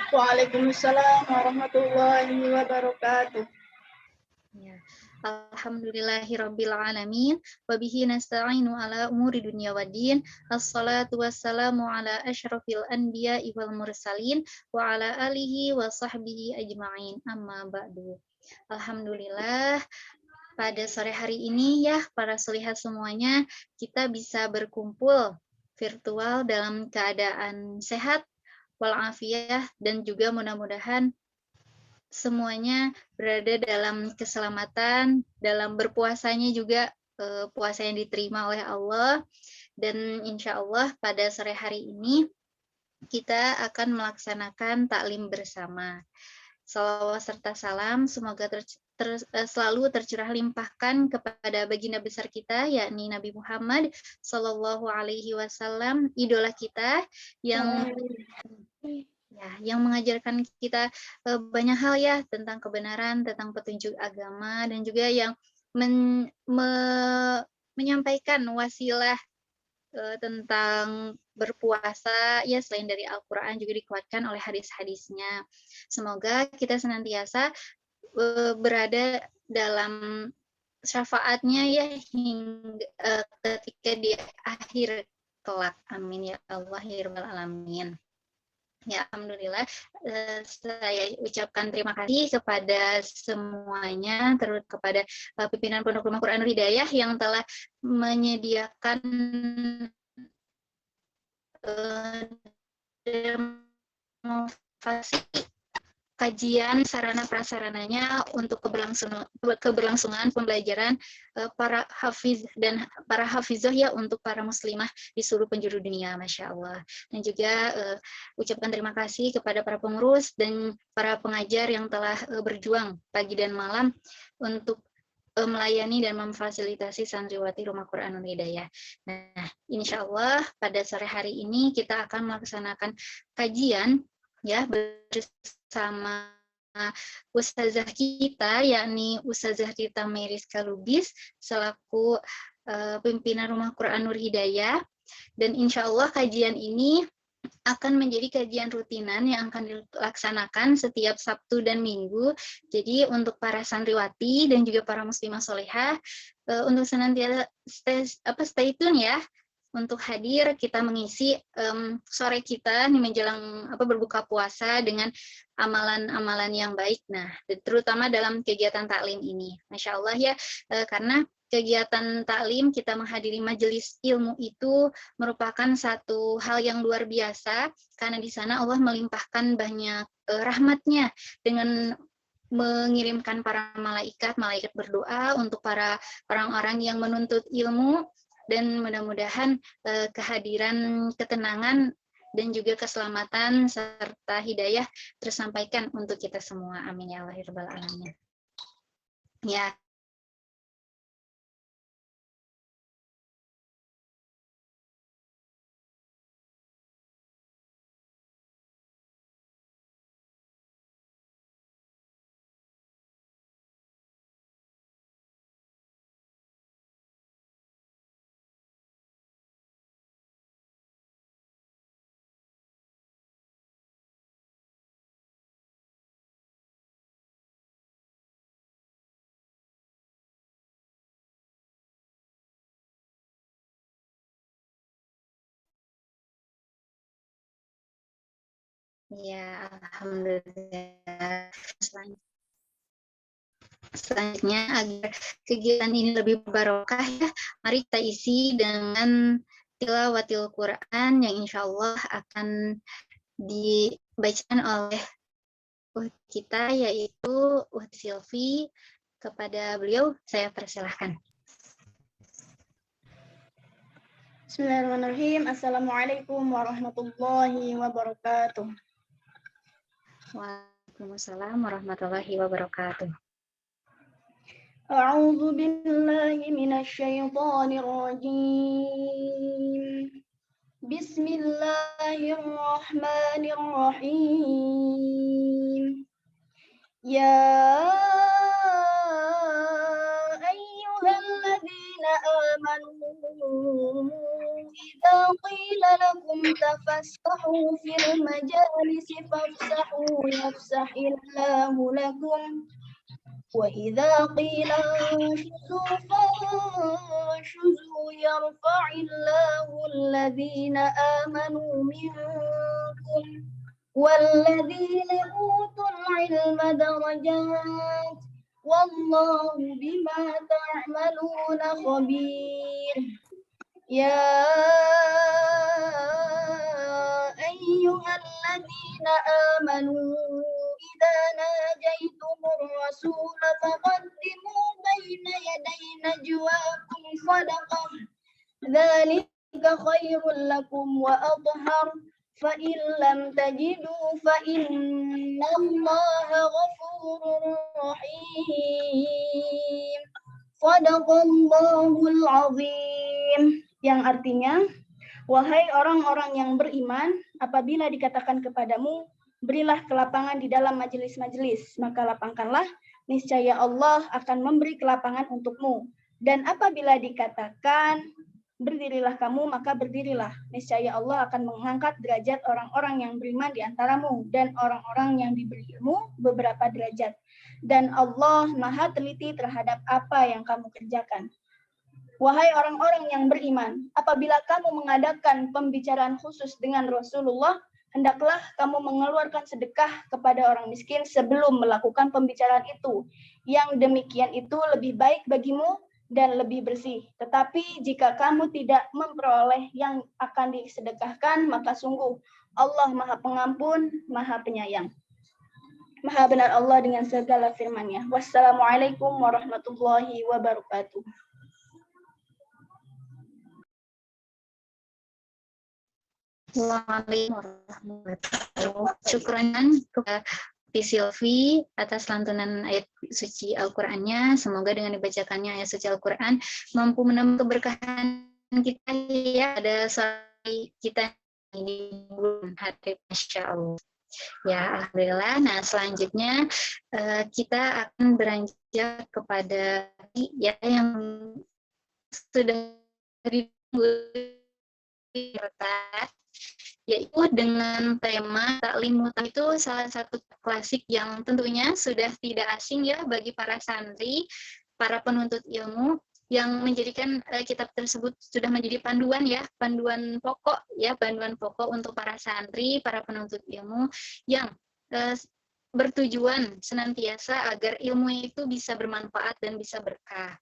Waalaikumsalam warahmatullahi wabarakatuh. Ya. Alhamdulillahirabbil alamin wa bihi nasta'inu ala umuri dunya waddin. Assalatu wassalamu ala asyrafil anbiya'i wal mursalin wa ala alihi wa sahbihi ajma'in. Amma ba'du. Alhamdulillah, pada sore hari ini ya para solihat semuanya kita bisa berkumpul virtual dalam keadaan sehat walafiat dan juga mudah-mudahan semuanya berada dalam keselamatan, dalam berpuasanya juga puasa yang diterima oleh Allah, dan insya Allah pada sore hari ini kita akan melaksanakan taklim bersama. Salawat serta salam semoga selalu tercurah limpahkan kepada baginda besar kita, yakni Nabi Muhammad Sallallahu Alaihi Wasallam, idola kita yang mengajarkan kita banyak hal ya tentang kebenaran, tentang petunjuk agama, dan juga yang menyampaikan wasilah tentang berpuasa ya selain dari Al-Quran juga dikuatkan oleh hadis-hadisnya. Semoga kita senantiasa berada dalam syafaatnya ya hingga ketika di akhir kelak. Amin ya Allah ya Rabbal Alamin. Ya, alhamdulillah saya ucapkan terima kasih kepada semuanya, terus kepada pimpinan Pondok Rumah Quran Hidayah yang telah menyediakan demonstrasi kajian sarana prasarananya untuk keberlangsungan pembelajaran para hafiz dan para hafizah ya untuk para muslimah di seluruh penjuru dunia, Masya Allah. Dan juga ucapkan terima kasih kepada para pengurus dan para pengajar yang telah berjuang pagi dan malam untuk melayani dan memfasilitasi santriwati Rumah Quranul Hidayah. Nah, insya Allah pada sore hari ini kita akan melaksanakan kajian ya bersama ustazah kita, yakni Ustazah Tita Meriska Lubis selaku pimpinan Rumah Quran Nur Hidayah. Dan insya Allah kajian ini akan menjadi kajian rutinan yang akan dilaksanakan setiap Sabtu dan Minggu. Jadi untuk para santriwati dan juga para muslimah solehah untuk senantiasa stay tune ya untuk hadir kita mengisi sore kita nih menjelang berbuka puasa dengan amalan-amalan yang baik. Nah, terutama dalam kegiatan taklim ini. Masya Allah ya, karena kegiatan taklim kita menghadiri majelis ilmu itu merupakan satu hal yang luar biasa karena di sana Allah melimpahkan banyak rahmatnya dengan mengirimkan para malaikat berdoa untuk para orang-orang yang menuntut ilmu, dan mudah-mudahan kehadiran ketenangan dan juga keselamatan serta hidayah tersampaikan untuk kita semua. Amin ya Allah ya Rabbal Alamin. Ya. Ya, alhamdulillah. Selanjutnya agar kegiatan ini lebih barokah ya, mari kita isi dengan tilawatil Quran yang insya Allah akan dibacakan oleh kita yaitu Silvi. Kepada beliau saya persilahkan. Bismillahirrahmanirrahim. Assalamualaikum warahmatullahi wabarakatuh. Waalaikumsalam warahmatullahi wabarakatuh. A'udzu billahi minasy syaithanir rajim. Bismillahirrahmanirrahim. Ya ayyuhalladzina amanu وإذا قيل لكم تفسحوا في المجالس فافسحوا يفسح الله لكم وإذا قيل انشزوا فانشزوا يرفع الله الذين آمنوا منكم والذين أوتوا العلم درجات والله بما تعملون خبير يا أيها الذين آمنوا إذا ناجيتم الرسول فقدموا بين يدي نجواكم صدقة ذلك خير لكم وأطهر فإن لم تجدوا فإن الله غفور رحيم Sadaqallahul azim, yang artinya, wahai orang-orang yang beriman, apabila dikatakan kepadamu, berilah kelapangan di dalam majelis-majelis, maka lapangkanlah, niscaya Allah akan memberi kelapangan untukmu. Dan apabila dikatakan, berdirilah kamu, maka berdirilah, niscaya Allah akan mengangkat derajat orang-orang yang beriman di antaramu, dan orang-orang yang diberi ilmu beberapa derajat. Dan Allah maha teliti terhadap apa yang kamu kerjakan. Wahai orang-orang yang beriman, apabila kamu mengadakan pembicaraan khusus dengan Rasulullah, hendaklah kamu mengeluarkan sedekah kepada orang miskin sebelum melakukan pembicaraan itu. Yang demikian itu lebih baik bagimu dan lebih bersih. Tetapi jika kamu tidak memperoleh yang akan disedekahkan, maka sungguh Allah maha pengampun, maha penyayang. Maha benar Allah dengan segala firman-Nya. Wassalamualaikum warahmatullahi wabarakatuh. Assalamualaikum warahmatullahi wabarakatuh. Syukran kepada Silvi atas lantunan ayat suci Al-Qur'annya. Semoga dengan dibacakannya ayat suci Al-Qur'an mampu menambah keberkahan kita ya pada saat kita ini bulan hari, Masya Allah. Ya, alhamdulillah. Nah, selanjutnya kita akan beranjak kepada ya yang sudah ditunggu, yaitu dengan tema Taklim Muta. Itu salah satu klasik yang tentunya sudah tidak asing ya bagi para santri, para penuntut ilmu, yang menjadikan kitab tersebut sudah menjadi panduan ya, panduan pokok untuk para santri, para penuntut ilmu yang bertujuan senantiasa agar ilmu itu bisa bermanfaat dan bisa berkah.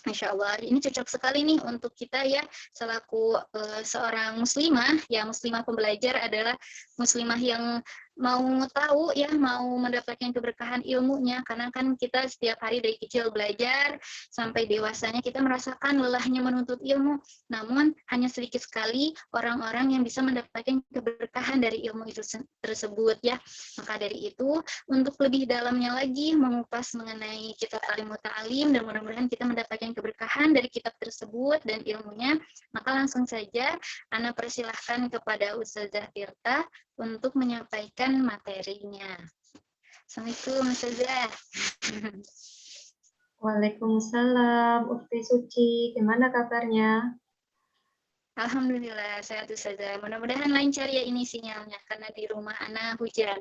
Masya Allah, ini cocok sekali nih untuk kita ya, selaku seorang muslimah, ya muslimah pembelajar adalah muslimah yang mau tahu ya, mau mendapatkan keberkahan ilmunya, karena kan kita setiap hari dari kecil belajar sampai dewasanya kita merasakan lelahnya menuntut ilmu, namun hanya sedikit sekali orang-orang yang bisa mendapatkan keberkahan dari ilmu itu tersebut ya. Maka dari itu, untuk lebih dalamnya lagi mengupas mengenai kitab Taklim Muta'alim, dan mudah-mudahan kita mendapatkan keberkahan dari kitab tersebut dan ilmunya, maka langsung saja Ana persilahkan kepada Ustazah Tirta untuk menyampaikan materinya. Assalamualaikum Ustazah. Waalaikumsalam, Ukti Suci. Gimana kabarnya? Alhamdulillah, sehat Ustazah. Mudah-mudahan lancar ya ini sinyalnya, karena di rumah Ana hujan.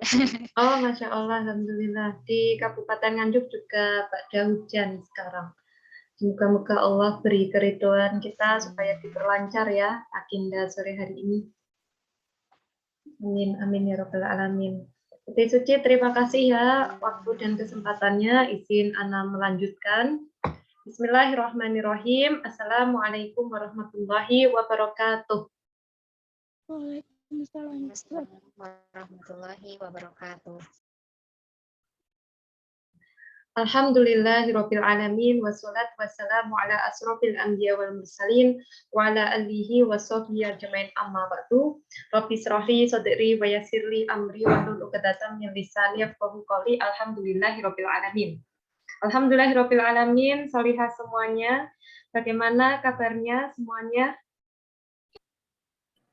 Oh, Masya Allah, Alhamdulillah. Di Kabupaten Nganjuk juga ada hujan sekarang. Semoga-moga Allah beri keriduan kita supaya diperlancar ya agenda sore hari ini. Amin, amin ya Rabbal Alamin. Ukti Suci, terima kasih ya waktu dan kesempatannya. Izin Ana melanjutkan. Bismillahirrahmanirrahim. Assalamualaikum warahmatullahi wabarakatuh. Waalaikumsalam warahmatullahi wabarakatuh. Alhamdulillahirabbil alamin wassalatu wassalamu ala asrofil anbiya wal mursalin wa ala alihi washabbihi ajmain amma ba'du. Rabbi shrahli sadri wa yassirli amri wahlul 'uqdatam min lisani yafqahu qawli. Alhamdulillahirabbil alamin. Alhamdulillahirabbil alamin. Sholihah semuanya. Bagaimana kabarnya semuanya?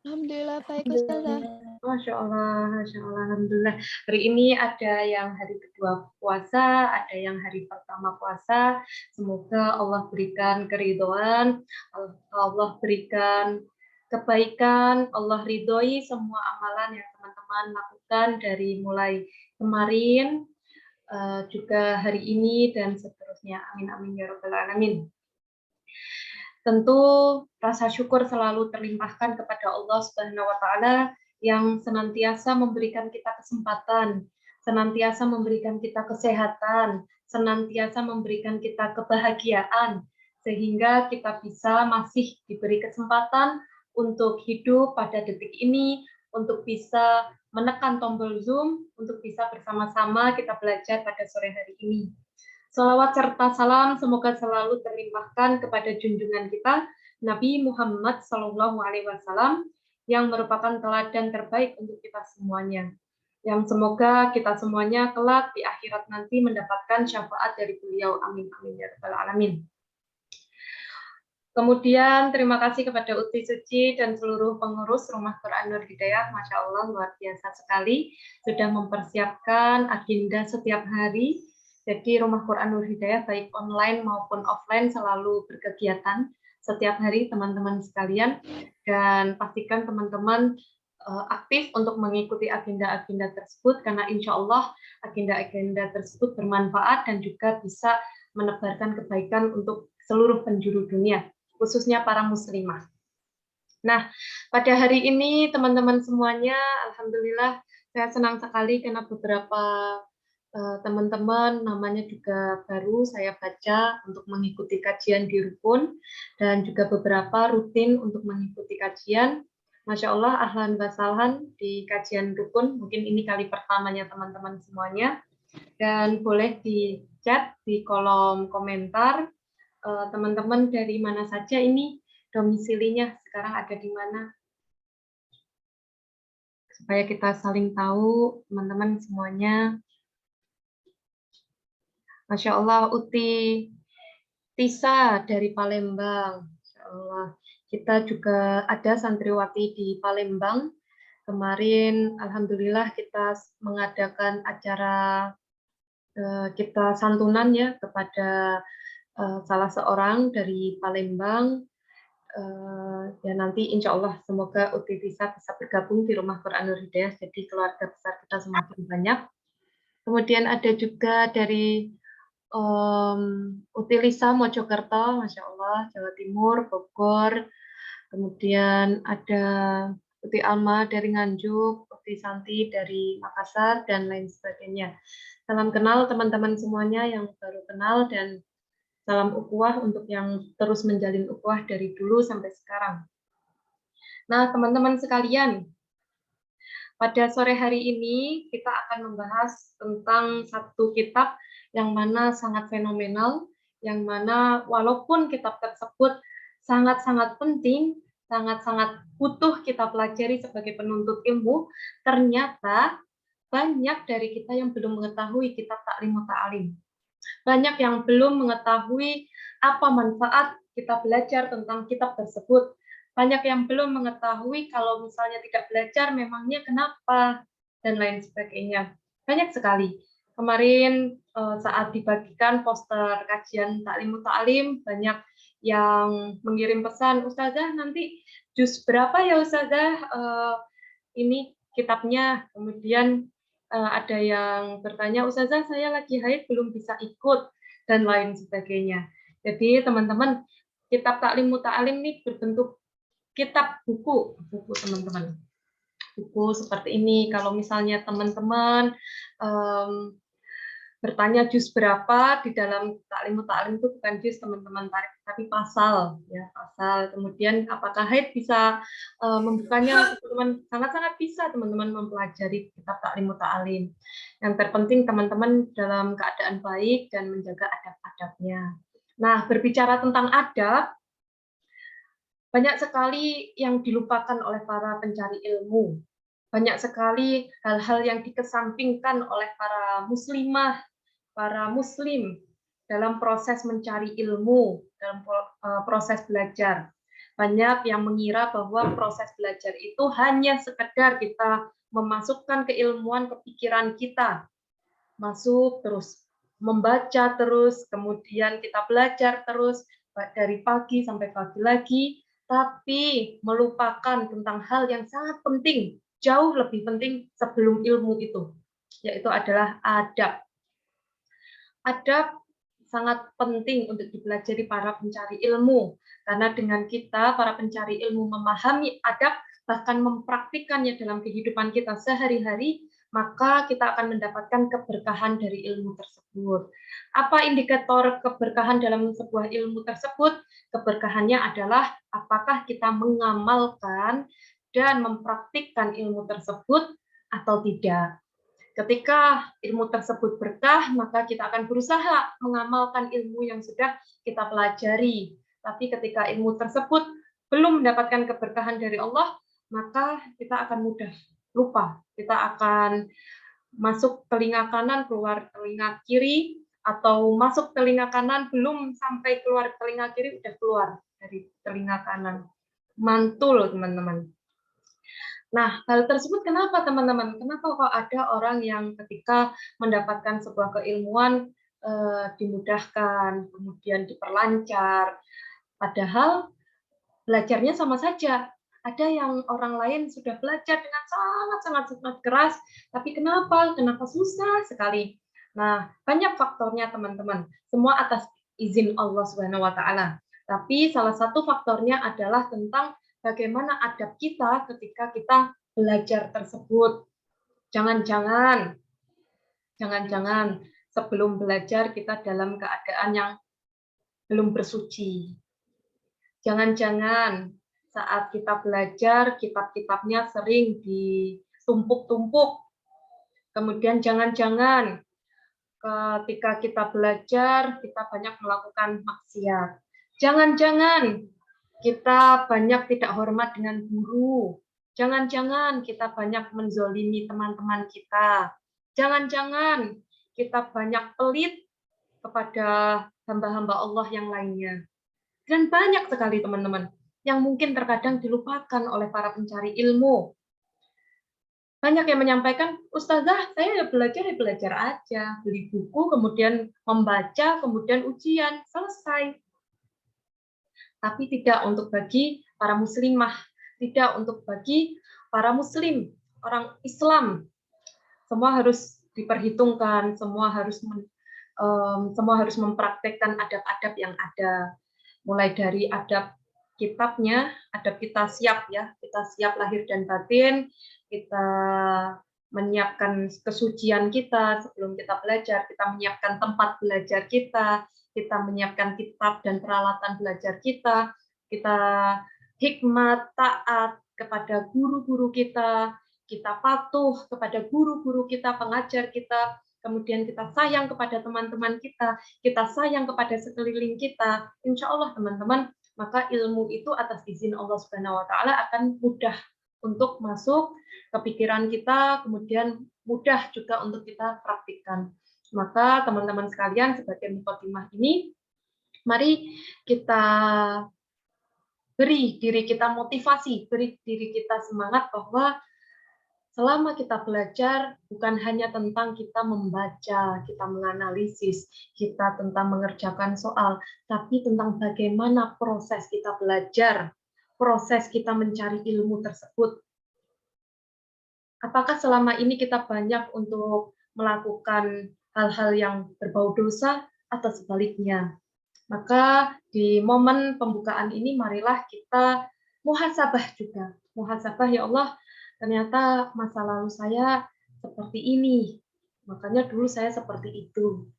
Alhamdulillah baik Ustazah. Masya Allah, Alhamdulillah. Hari ini ada yang hari kedua puasa, ada yang hari pertama puasa. Semoga Allah berikan keridhaan, Allah berikan kebaikan, Allah ridhoi semua amalan yang teman-teman lakukan dari mulai kemarin, juga hari ini, dan seterusnya. Amin, amin, ya rabbal alamin. Tentu rasa syukur selalu terlimpahkan kepada Allah Subhanahu wa Ta'ala yang senantiasa memberikan kita kesempatan, senantiasa memberikan kita kesehatan, senantiasa memberikan kita kebahagiaan, sehingga kita bisa masih diberi kesempatan untuk hidup pada detik ini, untuk bisa menekan tombol Zoom, untuk bisa bersama-sama kita belajar pada sore hari ini. Salawat serta salam semoga selalu terlimpahkan kepada junjungan kita, Nabi Muhammad SAW, yang merupakan teladan terbaik untuk kita semuanya. Yang semoga kita semuanya kelak di akhirat nanti mendapatkan syafaat dari beliau. Amin, amin, ya rabbal alamin. Kemudian terima kasih kepada Uti Suci dan seluruh pengurus Rumah Quran Nur Hidayah. Masya Allah, luar biasa sekali. Sudah mempersiapkan agenda setiap hari. Jadi Rumah Quran Nur Hidayah baik online maupun offline selalu berkegiatan setiap hari teman-teman sekalian. Dan pastikan teman-teman aktif untuk mengikuti agenda-agenda tersebut, karena insya Allah agenda-agenda tersebut bermanfaat dan juga bisa menebarkan kebaikan untuk seluruh penjuru dunia, khususnya para muslimah. Nah, pada hari ini teman-teman semuanya, alhamdulillah saya senang sekali karena beberapa teman-teman namanya juga baru saya baca untuk mengikuti kajian di Rukun, dan juga beberapa rutin untuk mengikuti kajian. Masya Allah, ahlan wa sahlan di kajian Rukun, mungkin ini kali pertamanya teman-teman semuanya, dan boleh di chat di kolom komentar teman-teman dari mana saja ini, domisilinya sekarang ada di mana, supaya kita saling tahu teman-teman semuanya. Masya Allah, Uti Tisa dari Palembang. Masya Allah. Kita juga ada santriwati di Palembang. Kemarin, alhamdulillah kita mengadakan acara kita santunan ya kepada salah seorang dari Palembang. Ya nanti insya Allah semoga Uti Tisa bisa bergabung di Rumah Quran Nur Hidayah, jadi keluarga besar kita semakin banyak. Kemudian ada juga dari Uti Lisa Mojokerto, Masya Allah, Jawa Timur, Bogor. Kemudian ada Uti Alma dari Nganjuk, Uti Santi dari Makassar, dan lain sebagainya. Salam kenal teman-teman semuanya yang baru kenal, dan salam ukhuwah untuk yang terus menjalin ukhuwah dari dulu sampai sekarang. Nah, teman-teman sekalian, pada sore hari ini kita akan membahas tentang satu kitab yang mana sangat fenomenal, yang mana walaupun kitab tersebut sangat-sangat penting, sangat-sangat butuh kita pelajari sebagai penuntut ilmu, ternyata banyak dari kita yang belum mengetahui kitab Ta'lim Ta'alim. Banyak yang belum mengetahui apa manfaat kita belajar tentang kitab tersebut. Banyak yang belum mengetahui kalau misalnya tidak belajar memangnya kenapa, dan lain sebagainya. Banyak sekali. Kemarin saat dibagikan poster kajian Ta'lim Ta'alim, banyak yang mengirim pesan, Ustazah nanti juz berapa ya Ustazah ini kitabnya. Kemudian ada yang bertanya, Ustazah saya lagi haid belum bisa ikut, dan lain sebagainya. Jadi teman-teman, kitab Ta'lim Ta'alim ini berbentuk kitab buku teman-teman. Buku seperti ini. Kalau misalnya teman-teman bertanya juz berapa, di dalam Ta'lim Ta'alim itu bukan juz teman-teman tarik, tapi pasal, ya pasal. Kemudian apakah haid bisa membukanya? Teman-teman sangat-sangat bisa teman-teman mempelajari kitab Ta'lim Ta'alim. Yang terpenting teman-teman dalam keadaan baik dan menjaga adab-adabnya. Nah, berbicara tentang adab, banyak sekali yang dilupakan oleh para pencari ilmu. Banyak sekali hal-hal yang dikesampingkan oleh para muslimah, para muslim dalam proses mencari ilmu, dalam proses belajar. Banyak yang mengira bahwa proses belajar itu hanya sekedar kita memasukkan keilmuan ke pikiran kita. Masuk terus, membaca terus, kemudian kita belajar terus dari pagi sampai pagi lagi, tapi melupakan tentang hal yang sangat penting, jauh lebih penting sebelum ilmu itu, yaitu adalah adab. Adab sangat penting untuk dipelajari para pencari ilmu, karena dengan kita, para pencari ilmu, memahami adab, bahkan mempraktikkannya dalam kehidupan kita sehari-hari, maka kita akan mendapatkan keberkahan dari ilmu tersebut. Apa indikator keberkahan dalam sebuah ilmu tersebut? Keberkahannya adalah apakah kita mengamalkan dan mempraktikkan ilmu tersebut atau tidak. Ketika ilmu tersebut berkah, maka kita akan berusaha mengamalkan ilmu yang sudah kita pelajari. Tapi ketika ilmu tersebut belum mendapatkan keberkahan dari Allah, maka kita akan mudah lupa. Kita akan masuk telinga kanan, keluar telinga kiri, atau masuk telinga kanan, belum sampai keluar telinga kiri, udah keluar dari telinga kanan. Mantul, teman-teman. Nah, hal tersebut kenapa, teman-teman? Kenapa kok ada orang yang ketika mendapatkan sebuah keilmuan dimudahkan, kemudian diperlancar, padahal belajarnya sama saja. Ada yang orang lain sudah belajar dengan sangat keras, tapi kenapa susah sekali? Nah, banyak faktornya, teman-teman. Semua atas izin Allah Subhanahu wa Ta'ala. Tapi salah satu faktornya adalah tentang bagaimana adab kita ketika kita belajar tersebut. Jangan-jangan sebelum belajar kita dalam keadaan yang belum bersuci. Jangan-jangan saat kita belajar, kitab-kitabnya sering ditumpuk-tumpuk. Kemudian jangan-jangan ketika kita belajar, kita banyak melakukan maksiat. Jangan-jangan kita banyak tidak hormat dengan guru. Jangan-jangan kita banyak menzolimi teman-teman kita. Jangan-jangan kita banyak pelit kepada hamba-hamba Allah yang lainnya. Dan banyak sekali, teman-teman, yang mungkin terkadang dilupakan oleh para pencari ilmu. Banyak yang menyampaikan, Ustazah, saya belajar aja. Beli buku, kemudian membaca, kemudian ujian, selesai. Tapi tidak untuk bagi para muslimah, tidak untuk bagi para muslim, orang Islam. Semua harus diperhitungkan, semua harus mempraktekkan adab-adab yang ada. Mulai dari adab kitabnya, adab kita siap ya, kita siap lahir dan batin, kita menyiapkan kesucian kita sebelum kita belajar, kita menyiapkan tempat belajar kita menyiapkan kitab dan peralatan belajar kita hikmat, taat kepada guru-guru kita patuh kepada guru-guru kita, pengajar kita, kemudian kita sayang kepada teman-teman kita sayang kepada sekeliling kita. Insya Allah, teman-teman, maka ilmu itu atas izin Allah Subhanahu wa Ta'ala akan mudah untuk masuk ke pikiran kita, kemudian mudah juga untuk kita praktikkan. Maka teman-teman sekalian, sebagai mukadimah ini, mari kita beri diri kita motivasi, beri diri kita semangat bahwa selama kita belajar, bukan hanya tentang kita membaca, kita menganalisis, kita tentang mengerjakan soal, tapi tentang bagaimana proses kita belajar, proses kita mencari ilmu tersebut. Apakah selama ini kita banyak untuk melakukan hal-hal yang berbau dosa atau sebaliknya? Maka di momen pembukaan ini marilah kita muhasabah juga. Muhasabah, ya Allah, ternyata masa lalu saya seperti ini. Makanya dulu saya seperti itu.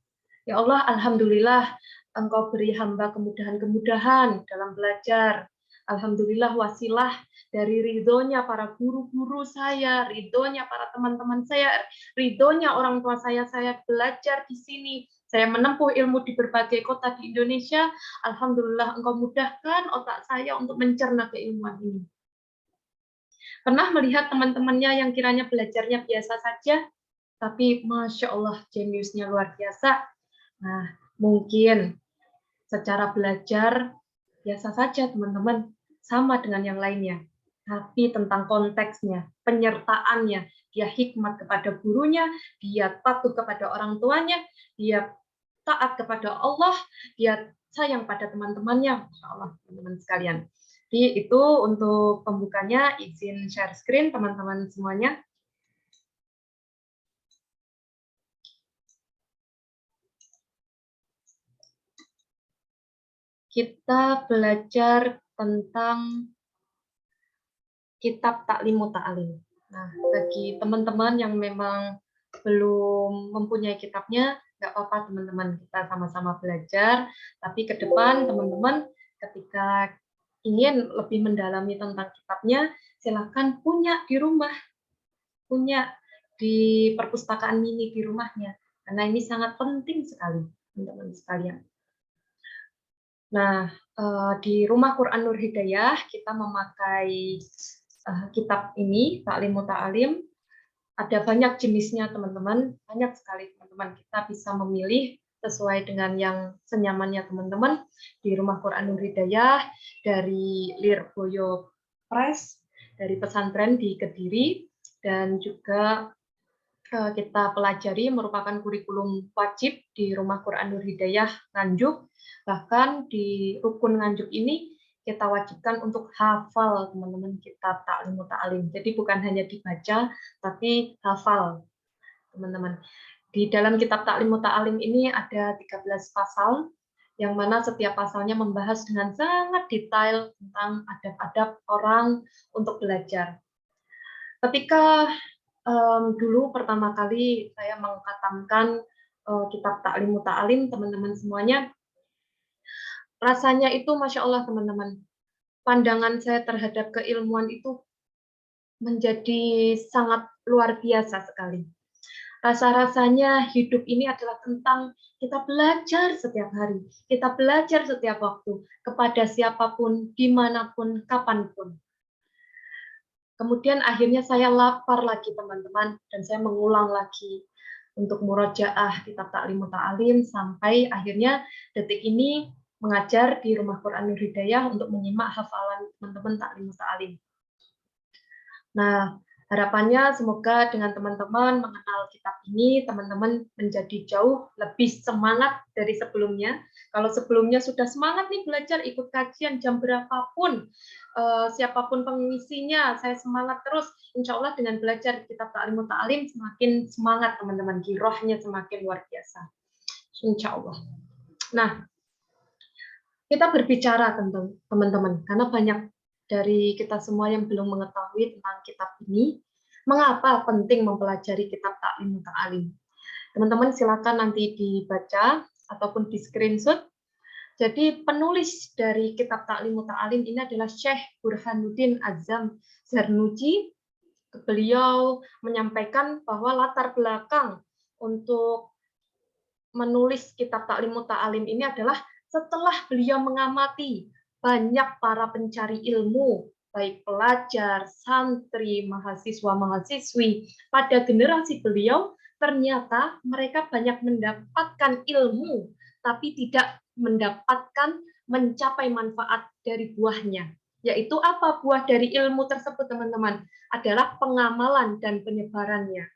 Ya Allah, alhamdulillah Engkau beri hamba kemudahan-kemudahan dalam belajar. Alhamdulillah wasilah dari ridhonya para guru-guru saya, ridhonya para teman-teman saya, ridhonya orang tua saya belajar di sini, saya menempuh ilmu di berbagai kota di Indonesia. Alhamdulillah Engkau mudahkan otak saya untuk mencerna keilmuan ini. Pernah melihat teman-temannya yang kiranya belajarnya biasa saja, tapi Masya Allah jeniusnya luar biasa. Nah, mungkin secara belajar biasa saja, teman-teman, sama dengan yang lainnya. Tapi tentang konteksnya, penyertaannya, dia hikmat kepada gurunya, dia patuh kepada orang tuanya, dia taat kepada Allah, dia sayang pada teman-temannya. Masya Allah, teman-teman sekalian. Jadi itu untuk pembukanya, izin share screen teman-teman semuanya. Kita belajar tentang kitab Ta'lim Muta'alim. Nah, bagi teman-teman yang memang belum mempunyai kitabnya, nggak apa-apa teman-teman, kita sama-sama belajar. Tapi ke depan teman-teman ketika ingin lebih mendalami tentang kitabnya, silakan punya di rumah, punya di perpustakaan mini di rumahnya, karena ini sangat penting sekali teman-teman sekalian. Nah, di Rumah Quran Nur Hidayah kita memakai kitab ini, Ta'lim Muta'alim. Ada banyak jenisnya teman-teman, banyak sekali teman-teman. Kita bisa memilih sesuai dengan yang senyamannya teman-teman. Di Rumah Quran Nur Hidayah, dari Lirboyo Press, dari pesantren di Kediri, dan juga kita pelajari merupakan kurikulum wajib di Rumah Quran Nur Hidayah Nganjuk. Bahkan di rukun Nganjuk ini kita wajibkan untuk hafal teman-teman kitab Ta'lim Muta'alim. Jadi bukan hanya dibaca, tapi hafal teman-teman. Di dalam kitab Ta'lim Muta'alim ini ada 13 pasal, yang mana setiap pasalnya membahas dengan sangat detail tentang adab-adab orang untuk belajar. Ketika dulu pertama kali saya mengkhatamkan kitab Ta'lim Muta'alim, teman-teman semuanya, rasanya itu Masya Allah teman-teman, pandangan saya terhadap keilmuan itu menjadi sangat luar biasa sekali. Rasa-rasanya hidup ini adalah tentang kita belajar setiap hari, kita belajar setiap waktu, kepada siapapun, dimanapun, kapanpun. Kemudian akhirnya saya lapar lagi teman-teman, dan saya mengulang lagi untuk murojaah kitab Ta'lim Muta'alim, sampai akhirnya detik ini mengajar di Rumah Quran Nur Hidayah untuk menyimak hafalan teman-teman Ta'lim Muta'alim. Nah, harapannya semoga dengan teman-teman mengenal kitab ini, teman-teman menjadi jauh lebih semangat dari sebelumnya. Kalau sebelumnya sudah semangat nih belajar, ikut kajian jam berapapun, siapapun pengisinya, saya semangat terus. Insya Allah dengan belajar kitab Ta'lim Muta'alim semakin semangat teman-teman, girohnya semakin luar biasa. Insya Allah. Nah, kita berbicara tentang teman-teman, karena banyak dari kita semua yang belum mengetahui tentang kitab ini, mengapa penting mempelajari kitab Ta'lim Muta'alim. Teman-teman silakan nanti dibaca ataupun di screenshot. Jadi penulis dari kitab Ta'lim Muta'alim ini adalah Syekh Burhanuddin Azam Zarnuji. Beliau menyampaikan bahwa latar belakang untuk menulis kitab Ta'lim Muta'alim ini adalah setelah beliau mengamati banyak para pencari ilmu, baik pelajar, santri, mahasiswa-mahasiswi, pada generasi beliau, ternyata mereka banyak mendapatkan ilmu, tapi tidak mendapatkan mencapai manfaat dari buahnya. Yaitu apa buah dari ilmu tersebut, teman-teman? Adalah pengamalan dan penyebarannya.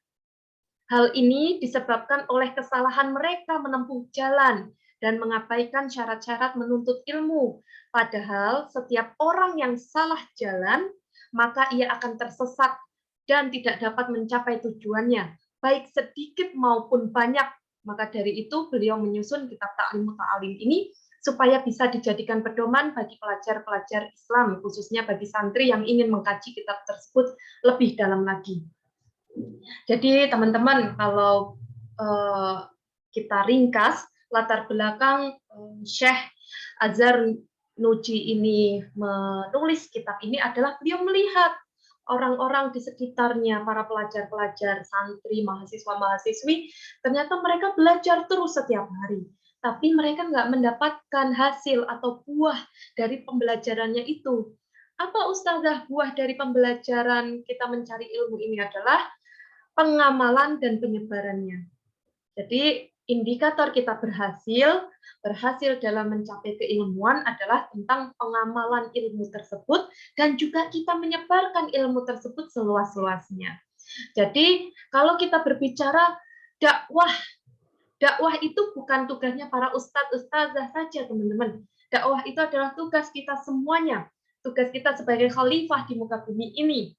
Hal ini disebabkan oleh kesalahan mereka menempuh jalan dan mengabaikan syarat-syarat menuntut ilmu. Padahal setiap orang yang salah jalan, maka ia akan tersesat dan tidak dapat mencapai tujuannya, baik sedikit maupun banyak. Maka dari itu beliau menyusun kitab Ta'lim Muta'alim ini supaya bisa dijadikan pedoman bagi pelajar-pelajar Islam, khususnya bagi santri yang ingin mengkaji kitab tersebut lebih dalam lagi. Jadi teman-teman, kalau kita ringkas, latar belakang Syekh Zarnuji ini menulis kitab ini adalah beliau melihat orang-orang di sekitarnya, para pelajar-pelajar, santri, mahasiswa-mahasiswi, ternyata mereka belajar terus setiap hari. Tapi mereka nggak mendapatkan hasil atau buah dari pembelajarannya itu. Apa Ustazah buah dari pembelajaran kita mencari ilmu ini adalah pengamalan dan penyebarannya. Jadi indikator kita berhasil dalam mencapai keilmuan adalah tentang pengamalan ilmu tersebut dan juga kita menyebarkan ilmu tersebut seluas-luasnya. Jadi kalau kita berbicara dakwah itu bukan tugasnya para ustadz-ustazah saja, teman-teman. Dakwah itu adalah tugas kita semuanya. tugas kita sebagai khalifah di muka bumi ini.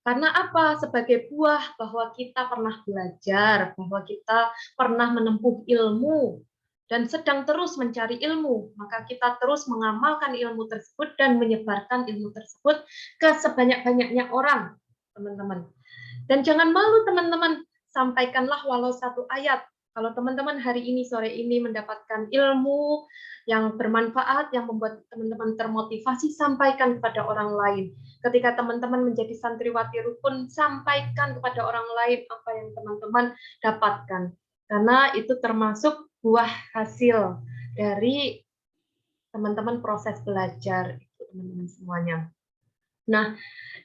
Karena apa? Sebagai buah bahwa kita pernah belajar, bahwa kita pernah menempuh ilmu, dan sedang terus mencari ilmu, maka kita terus mengamalkan ilmu tersebut dan menyebarkan ilmu tersebut ke sebanyak-banyaknya orang, teman-teman. Dan jangan malu, teman-teman, sampaikanlah walau satu ayat. Kalau teman-teman hari ini, sore ini mendapatkan ilmu yang bermanfaat, yang membuat teman-teman termotivasi, sampaikan kepada orang lain. Ketika teman-teman menjadi santriwati rukun, sampaikan kepada orang lain apa yang teman-teman dapatkan. Karena itu termasuk buah hasil dari teman-teman proses belajar, teman-teman semuanya. Nah,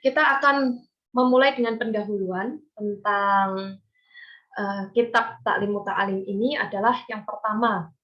kita akan memulai dengan pendahuluan tentang kitab Ta'lim Muta'alim ini adalah yang pertama,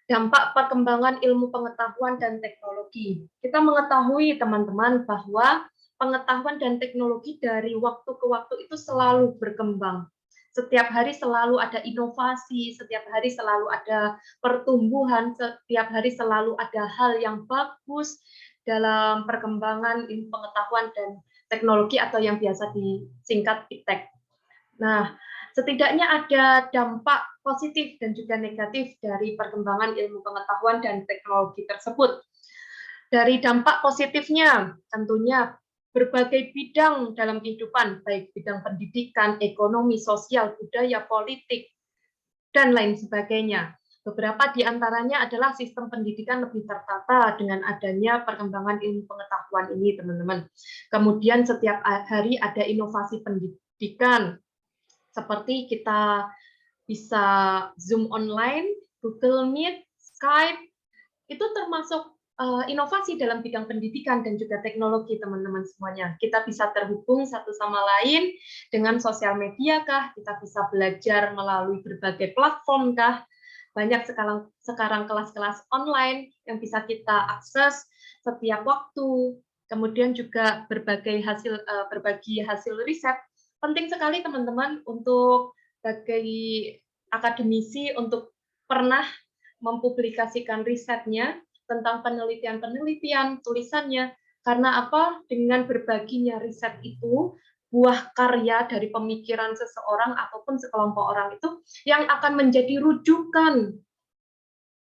dampak perkembangan ilmu pengetahuan dan teknologi. Kita mengetahui, teman-teman, bahwa pengetahuan dan teknologi dari waktu ke waktu itu selalu berkembang. Setiap hari selalu ada inovasi, setiap hari selalu ada pertumbuhan, setiap hari selalu ada hal yang bagus dalam perkembangan ilmu pengetahuan dan teknologi atau yang biasa disingkat IPTEK. Nah, setidaknya ada dampak positif dan juga negatif dari perkembangan ilmu pengetahuan dan teknologi tersebut. Dari dampak positifnya, tentunya berbagai bidang dalam kehidupan, baik bidang pendidikan, ekonomi, sosial, budaya, politik, dan lain sebagainya. Beberapa di antaranya adalah sistem pendidikan lebih tertata dengan adanya perkembangan ilmu pengetahuan ini, teman-teman. Kemudian setiap hari ada inovasi pendidikan, seperti kita bisa Zoom online, Google Meet, Skype, itu termasuk inovasi dalam bidang pendidikan dan juga teknologi, teman-teman semuanya. Kita bisa terhubung satu sama lain dengan sosial media kah, kita bisa belajar melalui berbagai platform kah, banyak sekarang kelas-kelas online yang bisa kita akses setiap waktu, kemudian juga berbagi hasil riset. Penting sekali, teman-teman, untuk bagi akademisi untuk pernah mempublikasikan risetnya tentang penelitian-penelitian, tulisannya. Karena apa? Dengan berbaginya riset itu, buah karya dari pemikiran seseorang ataupun sekelompok orang itu yang akan menjadi rujukan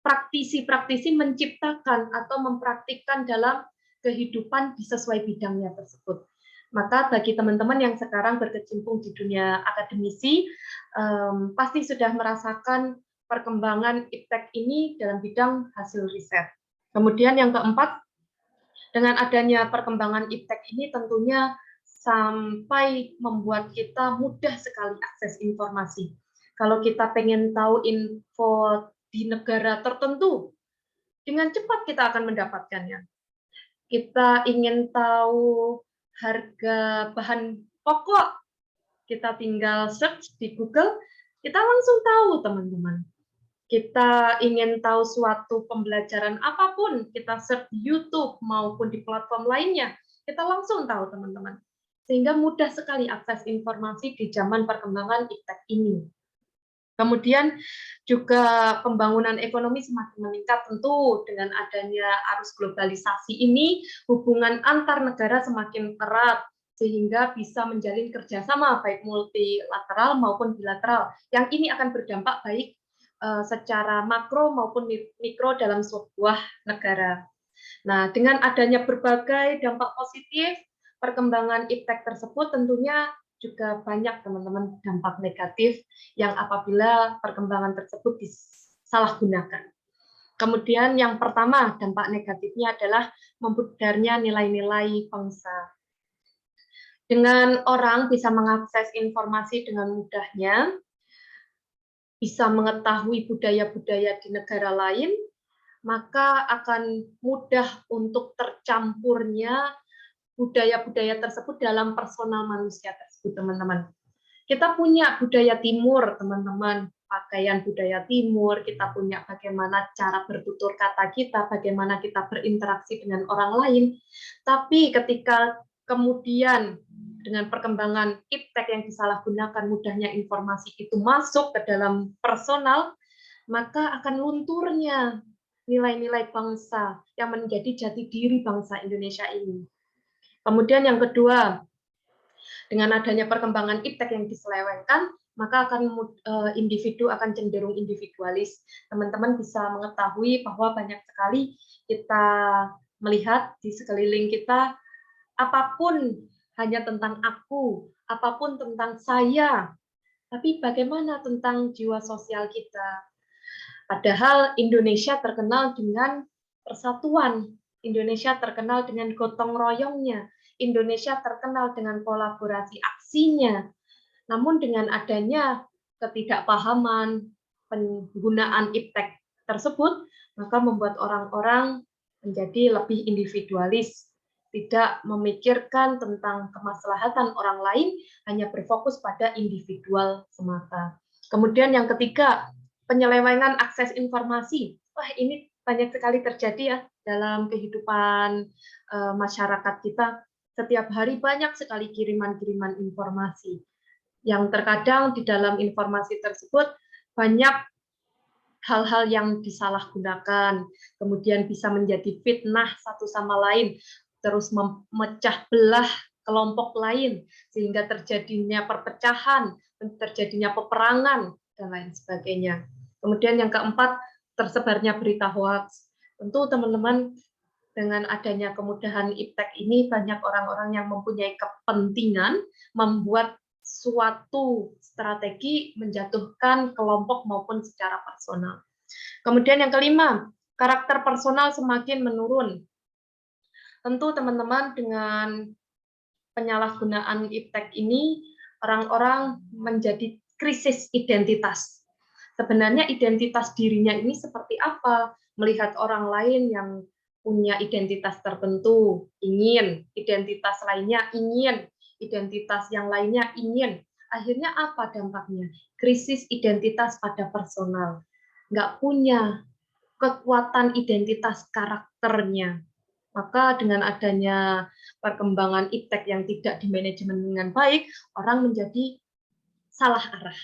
praktisi-praktisi menciptakan atau mempraktikkan dalam kehidupan di sesuai bidangnya tersebut. Maka bagi teman-teman yang sekarang berkecimpung di dunia akademisi, pasti sudah merasakan perkembangan IPTEK ini dalam bidang hasil riset. Kemudian yang keempat, dengan adanya perkembangan IPTEK ini tentunya sampai membuat kita mudah sekali akses informasi. Kalau kita pengen tahu info di negara tertentu, dengan cepat kita akan mendapatkannya. Kita ingin tahu harga bahan pokok, kita tinggal search di Google, kita langsung tahu, teman-teman. Kita ingin tahu suatu pembelajaran apapun, kita search di YouTube maupun di platform lainnya, kita langsung tahu, teman-teman. Sehingga mudah sekali akses informasi di zaman perkembangan IPTEK ini. Kemudian juga pembangunan ekonomi semakin meningkat, tentu dengan adanya arus globalisasi ini, hubungan antar negara semakin erat, sehingga bisa menjalin kerjasama baik multilateral maupun bilateral. Yang ini akan berdampak baik secara makro maupun mikro dalam sebuah negara. Nah, dengan adanya berbagai dampak positif, perkembangan IPTEK tersebut tentunya juga banyak, teman-teman, dampak negatif yang apabila perkembangan tersebut disalahgunakan. Kemudian yang pertama, dampak negatifnya adalah mempudarnya nilai-nilai bangsa. Dengan orang bisa mengakses informasi dengan mudahnya, bisa mengetahui budaya-budaya di negara lain, maka akan mudah untuk tercampurnya budaya-budaya tersebut dalam personal manusia tersebut, teman-teman. Kita punya budaya timur, teman-teman, pakaian budaya timur, kita punya bagaimana cara bertutur kata kita, bagaimana kita berinteraksi dengan orang lain. Tapi ketika kemudian dengan perkembangan IPTEK yang disalahgunakan, mudahnya informasi itu masuk ke dalam personal, maka akan lunturnya nilai-nilai bangsa yang menjadi jati diri bangsa Indonesia ini. Kemudian yang kedua, dengan adanya perkembangan iptek yang diselewengkan, maka individu akan cenderung individualis. Teman-teman bisa mengetahui bahwa banyak sekali kita melihat di sekeliling kita, apapun hanya tentang aku, apapun tentang saya, tapi bagaimana tentang jiwa sosial kita? Padahal Indonesia terkenal dengan persatuan, Indonesia terkenal dengan gotong royongnya, Indonesia terkenal dengan kolaborasi aksinya. Namun dengan adanya ketidakpahaman penggunaan iptek tersebut, maka membuat orang-orang menjadi lebih individualis, tidak memikirkan tentang kemaslahatan orang lain, hanya berfokus pada individual semata. Kemudian yang ketiga, penyelewengan akses informasi. Wah, ini banyak sekali terjadi ya dalam kehidupan masyarakat kita. Setiap hari banyak sekali kiriman-kiriman informasi. Yang terkadang di dalam informasi tersebut banyak hal-hal yang disalahgunakan, kemudian bisa menjadi fitnah satu sama lain, terus memecah belah kelompok lain, sehingga terjadinya perpecahan, terjadinya peperangan, dan lain sebagainya. Kemudian yang keempat, tersebarnya berita hoax. Tentu teman-teman, dengan adanya kemudahan iptek ini, banyak orang-orang yang mempunyai kepentingan membuat suatu strategi menjatuhkan kelompok maupun secara personal. Kemudian yang kelima, karakter personal semakin menurun. Tentu teman-teman, dengan penyalahgunaan iptek ini, orang-orang menjadi krisis identitas. Sebenarnya identitas dirinya ini seperti apa? Melihat orang lain yang punya identitas tertentu, ingin, identitas lainnya ingin, identitas yang lainnya ingin. Akhirnya apa dampaknya? Krisis identitas pada personal. Nggak punya kekuatan identitas karakternya. Maka dengan adanya perkembangan iptek yang tidak dimanajemen dengan baik, orang menjadi salah arah,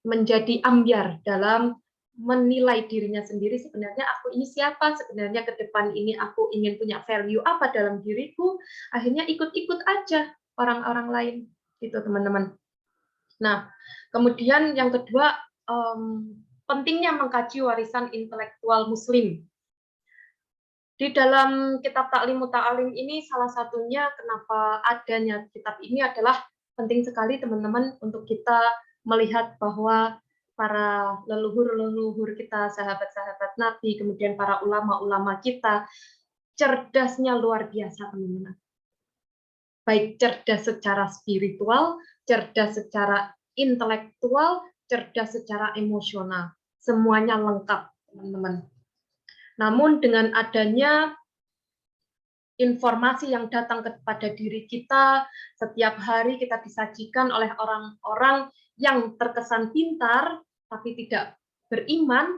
menjadi ambyar dalam menilai dirinya sendiri. Sebenarnya aku ini siapa, sebenarnya ke depan ini aku ingin punya value apa dalam diriku, akhirnya ikut-ikut aja orang-orang lain, gitu teman-teman. Nah, kemudian yang kedua, pentingnya mengkaji warisan intelektual Muslim. Di dalam kitab Ta'lim Muta'alim ini, salah satunya kenapa adanya kitab ini adalah penting sekali teman-teman untuk kita melihat bahwa para leluhur-leluhur kita, sahabat-sahabat Nabi, kemudian para ulama-ulama kita, cerdasnya luar biasa teman-teman. Baik cerdas secara spiritual, cerdas secara intelektual, cerdas secara emosional. Semuanya lengkap teman-teman. Namun dengan adanya informasi yang datang kepada diri kita, setiap hari kita disajikan oleh orang-orang yang terkesan pintar, tapi tidak beriman,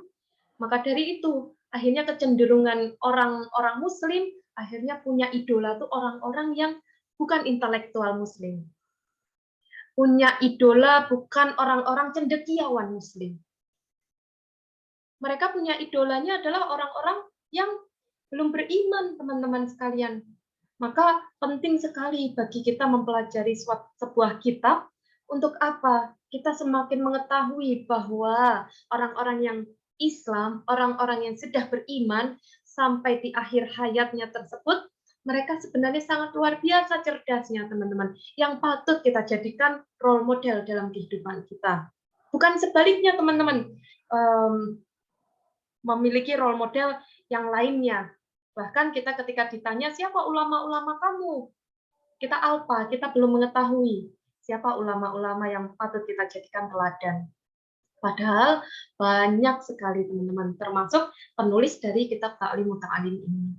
maka dari itu, akhirnya kecenderungan orang-orang Muslim, akhirnya punya idola tuh orang-orang yang bukan intelektual Muslim. Punya idola bukan orang-orang cendekiawan Muslim. Mereka punya idolanya adalah orang-orang yang belum beriman, teman-teman sekalian. Maka penting sekali bagi kita mempelajari sebuah kitab. Untuk apa? Kita semakin mengetahui bahwa orang-orang yang Islam, orang-orang yang sudah beriman, sampai di akhir hayatnya tersebut, mereka sebenarnya sangat luar biasa cerdasnya, teman-teman. Yang patut kita jadikan role model dalam kehidupan kita. Bukan sebaliknya, teman-teman. Memiliki role model yang lainnya. Bahkan kita ketika ditanya, siapa ulama-ulama kamu? Kita alpa, kita belum mengetahui siapa ulama-ulama yang patut kita jadikan teladan. Padahal banyak sekali teman-teman, termasuk penulis dari kitab Ta'lim Muta'alim ini.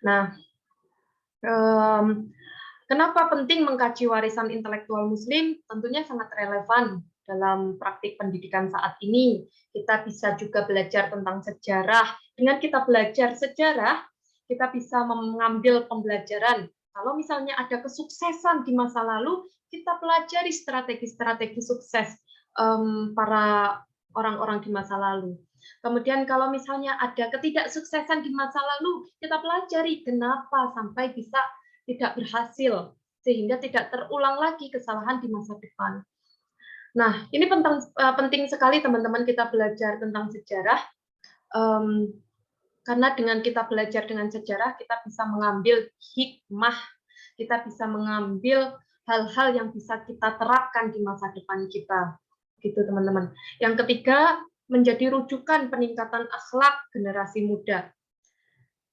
Nah, kenapa penting mengkaji warisan intelektual Muslim? Tentunya sangat relevan dalam praktik pendidikan saat ini. Kita bisa juga belajar tentang sejarah. Dengan kita belajar sejarah, kita bisa mengambil pembelajaran. Kalau misalnya ada kesuksesan di masa lalu, kita pelajari strategi-strategi sukses para orang-orang di masa lalu. Kemudian kalau misalnya ada ketidaksuksesan di masa lalu, kita pelajari kenapa sampai bisa tidak berhasil, sehingga tidak terulang lagi kesalahan di masa depan. Nah, ini penting sekali teman-teman kita belajar tentang sejarah, karena dengan kita belajar dengan sejarah, kita bisa mengambil hikmah, kita bisa mengambil hal-hal yang bisa kita terapkan di masa depan kita. Gitu teman-teman. Yang ketiga, menjadi rujukan peningkatan akhlak generasi muda.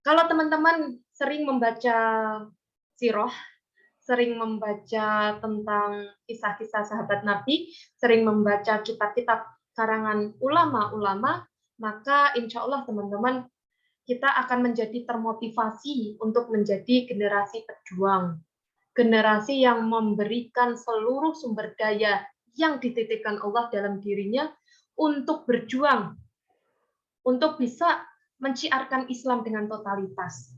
Kalau teman-teman sering membaca sirah, sering membaca tentang kisah-kisah sahabat Nabi, sering membaca kitab-kitab karangan ulama-ulama, maka insya Allah teman-teman kita akan menjadi termotivasi untuk menjadi generasi pejuang, generasi yang memberikan seluruh sumber daya yang dititipkan Allah dalam dirinya untuk berjuang, untuk bisa menciarkan Islam dengan totalitas.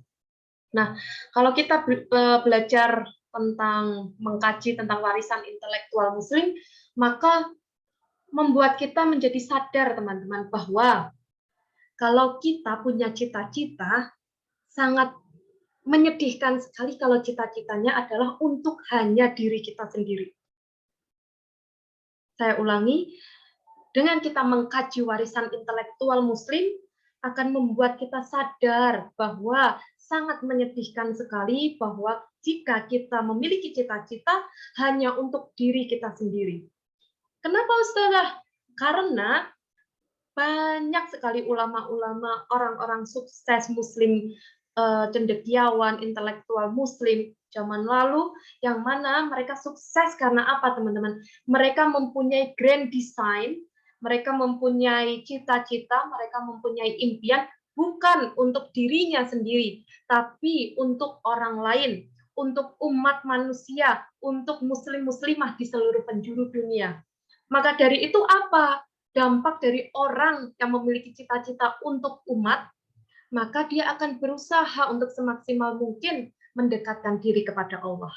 Nah, kalau kita belajar tentang mengkaji tentang warisan intelektual Muslim, maka membuat kita menjadi sadar teman-teman bahwa kalau kita punya cita-cita, sangat menyedihkan sekali kalau cita-citanya adalah untuk hanya diri kita sendiri. Saya ulangi, dengan kita mengkaji warisan intelektual Muslim, akan membuat kita sadar bahwa sangat menyedihkan sekali bahwa jika kita memiliki cita-cita hanya untuk diri kita sendiri. Kenapa Ustazah? Karena banyak sekali ulama-ulama, orang-orang sukses Muslim, cendekiawan, intelektual Muslim zaman lalu, yang mana mereka sukses karena apa teman-teman? Mereka mempunyai grand design, mereka mempunyai cita-cita, mereka mempunyai impian, bukan untuk dirinya sendiri, tapi untuk orang lain, untuk umat manusia, untuk muslim-muslimah di seluruh penjuru dunia. Maka dari itu apa? Dampak dari orang yang memiliki cita-cita untuk umat, maka dia akan berusaha untuk semaksimal mungkin mendekatkan diri kepada Allah.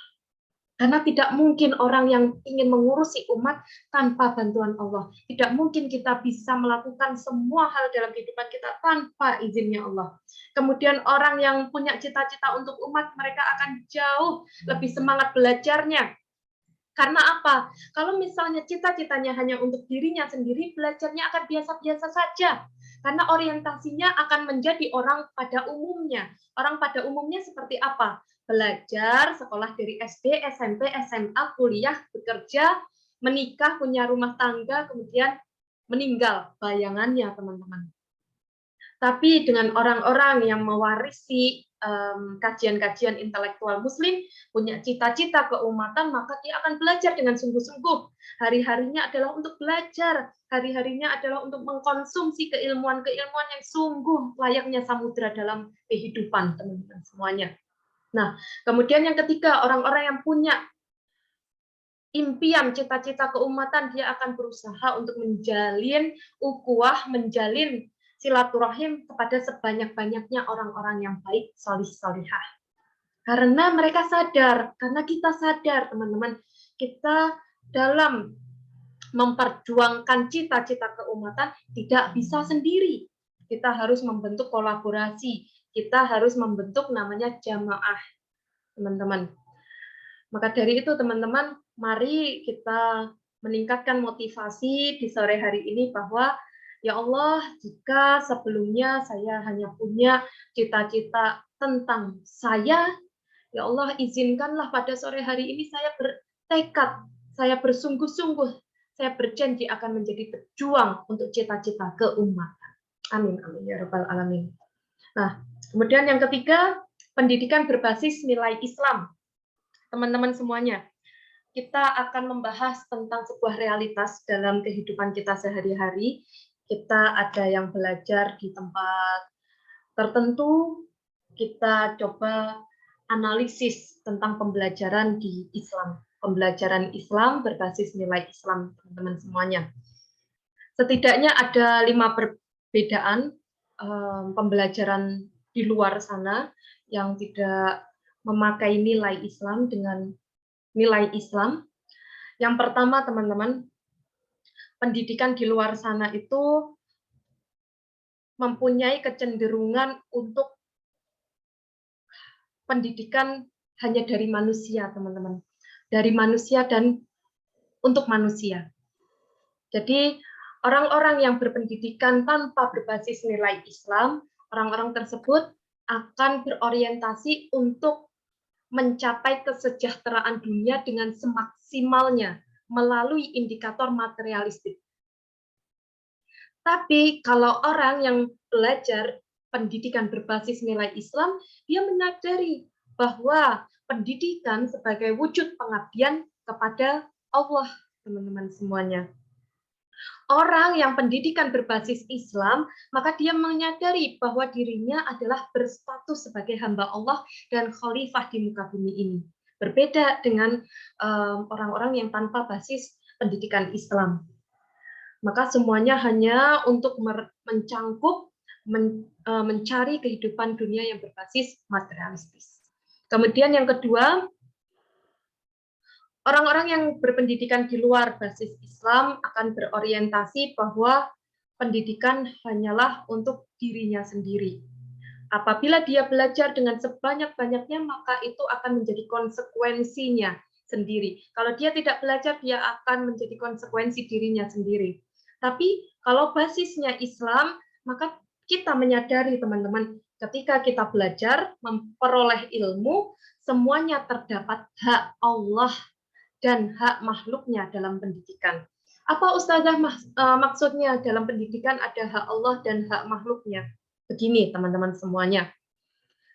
Karena tidak mungkin orang yang ingin mengurusi umat tanpa bantuan Allah. Tidak mungkin kita bisa melakukan semua hal dalam kehidupan kita tanpa izinnya Allah. Kemudian orang yang punya cita-cita untuk umat, mereka akan jauh lebih semangat belajarnya. Karena apa? Kalau misalnya cita-citanya hanya untuk dirinya sendiri, belajarnya akan biasa-biasa saja. Karena orientasinya akan menjadi orang pada umumnya. Orang pada umumnya seperti apa? Belajar, sekolah dari SD, SMP, SMA, kuliah, bekerja, menikah, punya rumah tangga, kemudian meninggal. Bayangannya, teman-teman. Tapi dengan orang-orang yang mewarisi kajian-kajian intelektual Muslim, punya cita-cita keumatan, maka dia akan belajar dengan sungguh-sungguh. Hari-harinya adalah untuk belajar, hari-harinya adalah untuk mengkonsumsi keilmuan-keilmuan yang sungguh layaknya samudra dalam kehidupan, teman-teman semuanya. Nah, kemudian yang ketiga, orang-orang yang punya impian, cita-cita keumatan, dia akan berusaha untuk menjalin ukhuwah, menjalin silaturahim kepada sebanyak-banyaknya orang-orang yang baik, solih-solihah. Karena mereka sadar, karena kita sadar, teman-teman, kita dalam memperjuangkan cita-cita keumatan tidak bisa sendiri. Kita harus membentuk kolaborasi, kita harus membentuk namanya jamaah, teman-teman. Maka dari itu, teman-teman, mari kita meningkatkan motivasi di sore hari ini bahwa ya Allah, jika sebelumnya saya hanya punya cita-cita tentang saya, ya Allah izinkanlah pada sore hari ini saya bertekad, saya bersungguh-sungguh, saya berjanji akan menjadi pejuang untuk cita-cita keumatan. Amin, amin, ya Rabbal Alamin. Nah, kemudian yang ketiga, pendidikan berbasis nilai Islam. Teman-teman semuanya, kita akan membahas tentang sebuah realitas dalam kehidupan kita sehari-hari. Kita ada yang belajar di tempat tertentu, kita coba analisis tentang pembelajaran di Islam. Pembelajaran Islam berbasis nilai Islam, teman-teman semuanya. Setidaknya ada 5 perbedaan pembelajaran di luar sana yang tidak memakai nilai Islam dengan nilai Islam. Yang pertama, teman-teman, pendidikan di luar sana itu mempunyai kecenderungan untuk pendidikan hanya dari manusia, teman-teman. Dari manusia dan untuk manusia. Jadi, orang-orang yang berpendidikan tanpa berbasis nilai Islam, orang-orang tersebut akan berorientasi untuk mencapai kesejahteraan dunia dengan semaksimalnya melalui indikator materialistik. Tapi kalau orang yang belajar pendidikan berbasis nilai Islam, dia menyadari bahwa pendidikan sebagai wujud pengabdian kepada Allah, teman-teman semuanya. Orang yang pendidikan berbasis Islam, maka dia menyadari bahwa dirinya adalah berstatus sebagai hamba Allah dan khalifah di muka bumi ini. Berbeda dengan orang-orang yang tanpa basis pendidikan Islam. Maka semuanya hanya untuk mencangkup, mencari kehidupan dunia yang berbasis materialistis. Kemudian yang kedua, orang-orang yang berpendidikan di luar basis Islam akan berorientasi bahwa pendidikan hanyalah untuk dirinya sendiri. Apabila dia belajar dengan sebanyak-banyaknya, maka itu akan menjadi konsekuensinya sendiri. Kalau dia tidak belajar, dia akan menjadi konsekuensi dirinya sendiri. Tapi kalau basisnya Islam, maka kita menyadari, teman-teman, ketika kita belajar, memperoleh ilmu, semuanya terdapat hak Allah dan hak makhluknya dalam pendidikan. Apa Ustazah maksudnya dalam pendidikan ada hak Allah dan hak makhluknya? Begini teman-teman semuanya.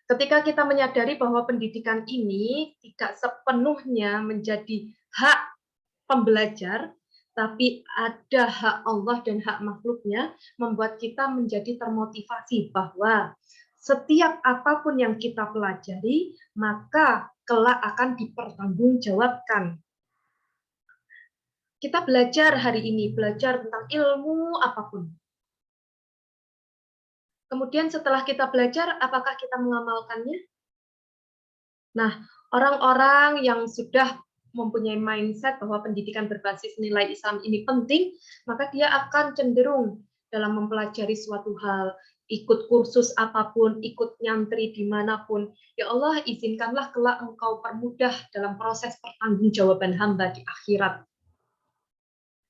Ketika kita menyadari bahwa pendidikan ini tidak sepenuhnya menjadi hak pembelajar, tapi ada hak Allah dan hak makhluknya, membuat kita menjadi termotivasi bahwa setiap apapun yang kita pelajari, maka kelak akan dipertanggungjawabkan. Kita belajar hari ini, belajar tentang ilmu apapun. Kemudian setelah kita belajar, apakah kita mengamalkannya? Nah, orang-orang yang sudah mempunyai mindset bahwa pendidikan berbasis nilai Islam ini penting, maka dia akan cenderung dalam mempelajari suatu hal, ikut kursus apapun, ikut nyantri dimanapun. Ya Allah, izinkanlah kelak Engkau permudah dalam proses pertanggungjawaban hamba di akhirat.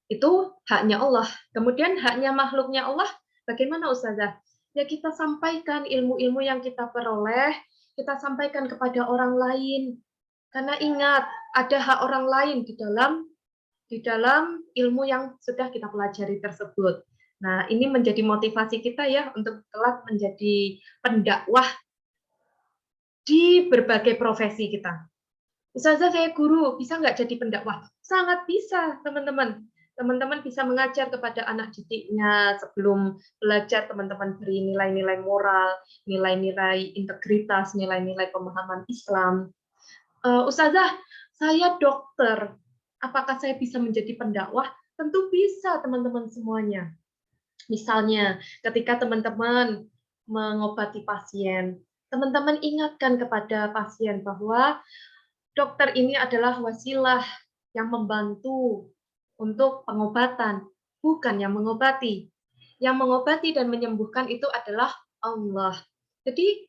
Itu haknya Allah. Kemudian haknya makhluknya Allah, bagaimana Ustazah? Ya kita sampaikan ilmu-ilmu yang kita peroleh, kita sampaikan kepada orang lain. Karena ingat, ada hak orang lain di dalam ilmu yang sudah kita pelajari tersebut. Nah, ini menjadi motivasi kita ya untuk kelak menjadi pendakwah di berbagai profesi kita. Ustazah, saya guru, bisa nggak jadi pendakwah? Sangat bisa, teman-teman. Teman-teman bisa mengajar kepada anak didiknya sebelum belajar, teman-teman beri nilai-nilai moral, nilai-nilai integritas, nilai-nilai pemahaman Islam. Ustazah, saya dokter, apakah saya bisa menjadi pendakwah? Tentu bisa, teman-teman semuanya. Misalnya, ketika teman-teman mengobati pasien, teman-teman ingatkan kepada pasien bahwa dokter ini adalah wasilah yang membantu untuk pengobatan, bukan yang mengobati. Yang mengobati dan menyembuhkan itu adalah Allah. Jadi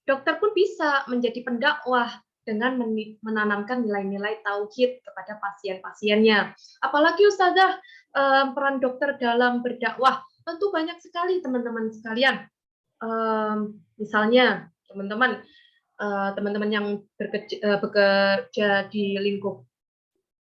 dokter pun bisa menjadi pendakwah dengan menanamkan nilai-nilai tauhid kepada pasien-pasiennya. Apalagi Ustazah, peran dokter dalam berdakwah tentu banyak sekali teman-teman sekalian. Misalnya teman-teman yang bekerja di lingkup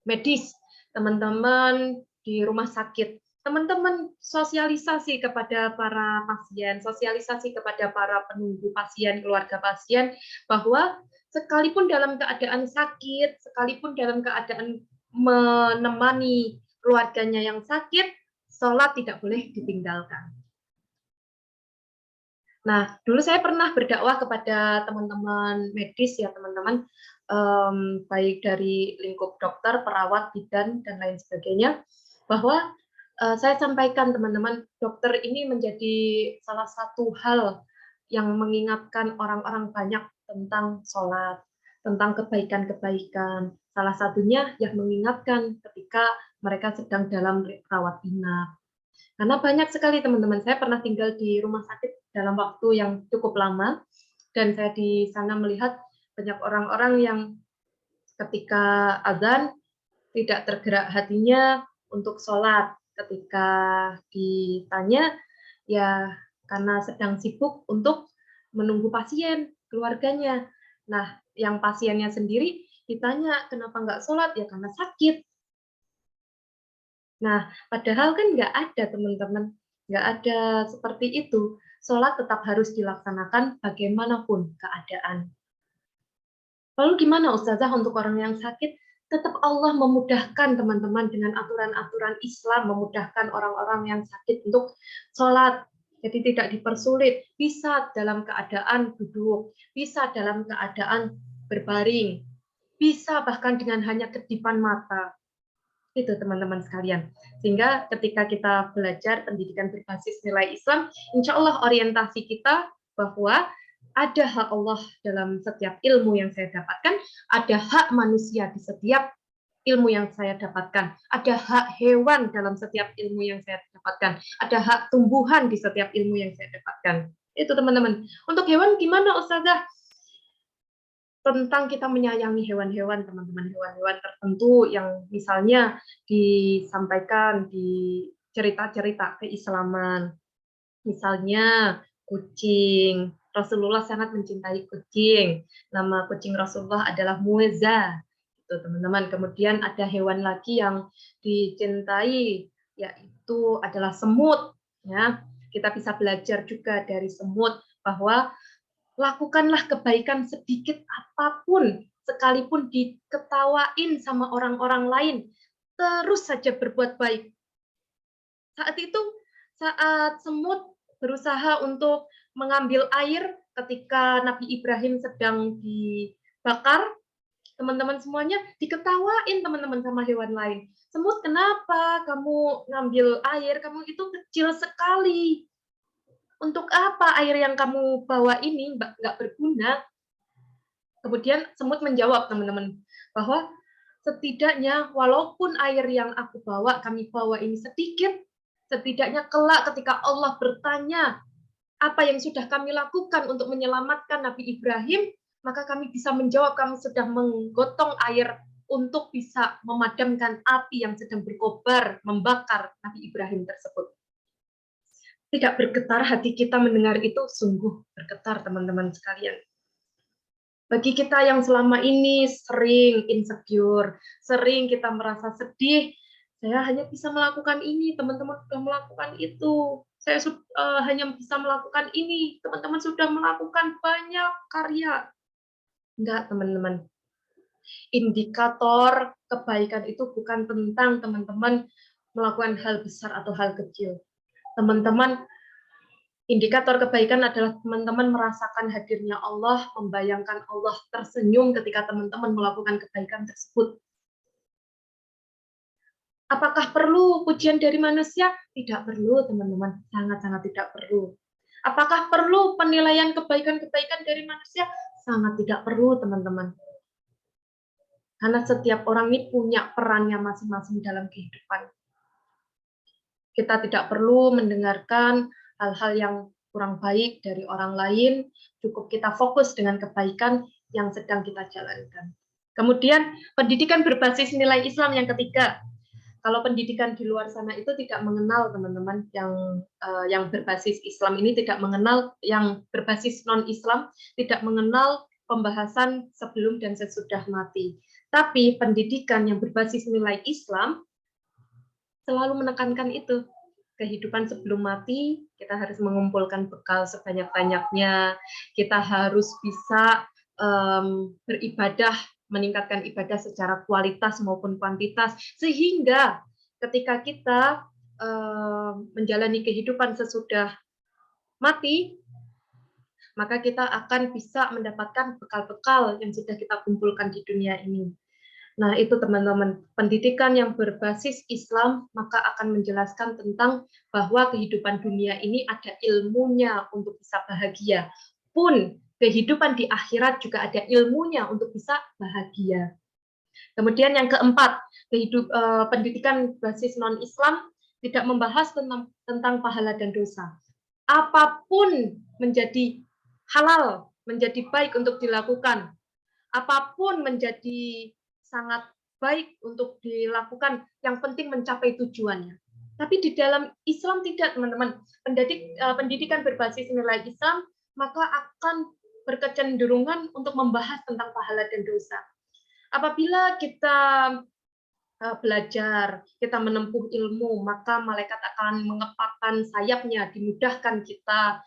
medis, teman-teman di rumah sakit, teman-teman sosialisasi kepada para pasien, sosialisasi kepada para penunggu pasien, keluarga pasien, bahwa sekalipun dalam keadaan sakit, sekalipun dalam keadaan menemani keluarganya yang sakit, sholat tidak boleh ditinggalkan. Nah, dulu saya pernah berdakwah kepada teman-teman medis ya teman-teman, baik dari lingkup dokter, perawat, bidan, dan lain sebagainya, bahwa saya sampaikan teman-teman, dokter ini menjadi salah satu hal yang mengingatkan orang-orang banyak tentang sholat, tentang kebaikan-kebaikan. Salah satunya yang mengingatkan ketika mereka sedang dalam rawat inap. Karena banyak sekali teman-teman, saya pernah tinggal di rumah sakit dalam waktu yang cukup lama, dan saya di sana melihat banyak orang-orang yang ketika azan tidak tergerak hatinya untuk sholat. Ketika ditanya, ya karena sedang sibuk untuk menunggu pasien, keluarganya. Nah, yang pasiennya sendiri ditanya, kenapa nggak sholat? Ya karena sakit. Nah, padahal kan nggak ada teman-teman, nggak ada seperti itu. Sholat tetap harus dilaksanakan bagaimanapun keadaan. Lalu gimana Ustazah untuk orang yang sakit? Tetap Allah memudahkan teman-teman dengan aturan-aturan Islam, memudahkan orang-orang yang sakit untuk sholat. Jadi tidak dipersulit, bisa dalam keadaan duduk, bisa dalam keadaan berbaring, bisa bahkan dengan hanya kedipan mata. Itu teman-teman sekalian. Sehingga ketika kita belajar pendidikan berbasis nilai Islam, insya Allah orientasi kita bahwa ada hak Allah dalam setiap ilmu yang saya dapatkan, ada hak manusia di setiap ilmu yang saya dapatkan, ada hak hewan dalam setiap ilmu yang saya dapatkan, ada hak tumbuhan di setiap ilmu yang saya dapatkan. Itu teman-teman. Untuk hewan gimana Ustazah? Tentang kita menyayangi hewan-hewan, teman-teman, hewan-hewan tertentu yang misalnya disampaikan di cerita-cerita keislaman. Misalnya kucing, Rasulullah sangat mencintai kucing. Nama kucing Rasulullah adalah Muezza. Itu teman-teman. Kemudian ada hewan lagi yang dicintai, yaitu adalah semut. Ya, kita bisa belajar juga dari semut bahwa lakukanlah kebaikan sedikit apapun, sekalipun diketawain sama orang-orang lain, terus saja berbuat baik. Saat semut berusaha untuk mengambil air ketika Nabi Ibrahim sedang dibakar, teman-teman semuanya diketawain teman-teman sama hewan lain. Semut, kenapa kamu ngambil air? Kamu itu kecil sekali. Untuk apa air yang kamu bawa ini nggak berguna? Kemudian semut menjawab teman-teman bahwa setidaknya walaupun air yang kami bawa ini sedikit, setidaknya kelak ketika Allah bertanya apa yang sudah kami lakukan untuk menyelamatkan Nabi Ibrahim, maka kami bisa menjawab kami sudah menggotong air untuk bisa memadamkan api yang sedang berkobar membakar Nabi Ibrahim tersebut. Tidak bergetar hati kita mendengar itu, sungguh bergetar teman-teman sekalian. Bagi kita yang selama ini sering insecure, sering kita merasa sedih, saya hanya bisa melakukan ini, teman-teman sudah melakukan itu. Saya hanya bisa melakukan ini, teman-teman sudah melakukan banyak karya. Enggak, teman-teman. Indikator kebaikan itu bukan tentang teman-teman melakukan hal besar atau hal kecil. Teman-teman, indikator kebaikan adalah teman-teman merasakan hadirnya Allah, membayangkan Allah tersenyum ketika teman-teman melakukan kebaikan tersebut. Apakah perlu pujian dari manusia? Tidak perlu, teman-teman. Sangat-sangat tidak perlu. Apakah perlu penilaian kebaikan-kebaikan dari manusia? Sangat tidak perlu, teman-teman. Karena setiap orang ini punya perannya masing-masing dalam kehidupan. Kita tidak perlu mendengarkan hal-hal yang kurang baik dari orang lain, cukup kita fokus dengan kebaikan yang sedang kita jalankan. Kemudian, pendidikan berbasis nilai Islam yang ketiga. Kalau pendidikan di luar sana itu tidak mengenal, teman-teman, yang berbasis Islam ini tidak mengenal, yang berbasis non-Islam tidak mengenal pembahasan sebelum dan sesudah mati. Tapi pendidikan yang berbasis nilai Islam selalu menekankan itu. Kehidupan sebelum mati, kita harus mengumpulkan bekal sebanyak-banyaknya, kita harus bisa beribadah, meningkatkan ibadah secara kualitas maupun kuantitas, sehingga ketika kita menjalani kehidupan sesudah mati, maka kita akan bisa mendapatkan bekal-bekal yang sudah kita kumpulkan di dunia ini. Nah, itu teman-teman, pendidikan yang berbasis Islam maka akan menjelaskan tentang bahwa kehidupan dunia ini ada ilmunya untuk bisa bahagia. Pun kehidupan di akhirat juga ada ilmunya untuk bisa bahagia. Kemudian yang keempat, pendidikan basis non-Islam tidak membahas tentang pahala dan dosa. Apapun menjadi halal, menjadi baik untuk dilakukan. Apapun menjadi sangat baik untuk dilakukan, yang penting mencapai tujuannya. Tapi di dalam Islam tidak, teman-teman. Pendidikan berbasis nilai Islam maka akan berkecenderungan untuk membahas tentang pahala dan dosa. Apabila kita belajar, kita menempuh ilmu, maka malaikat akan mengepakkan sayapnya, dimudahkan kita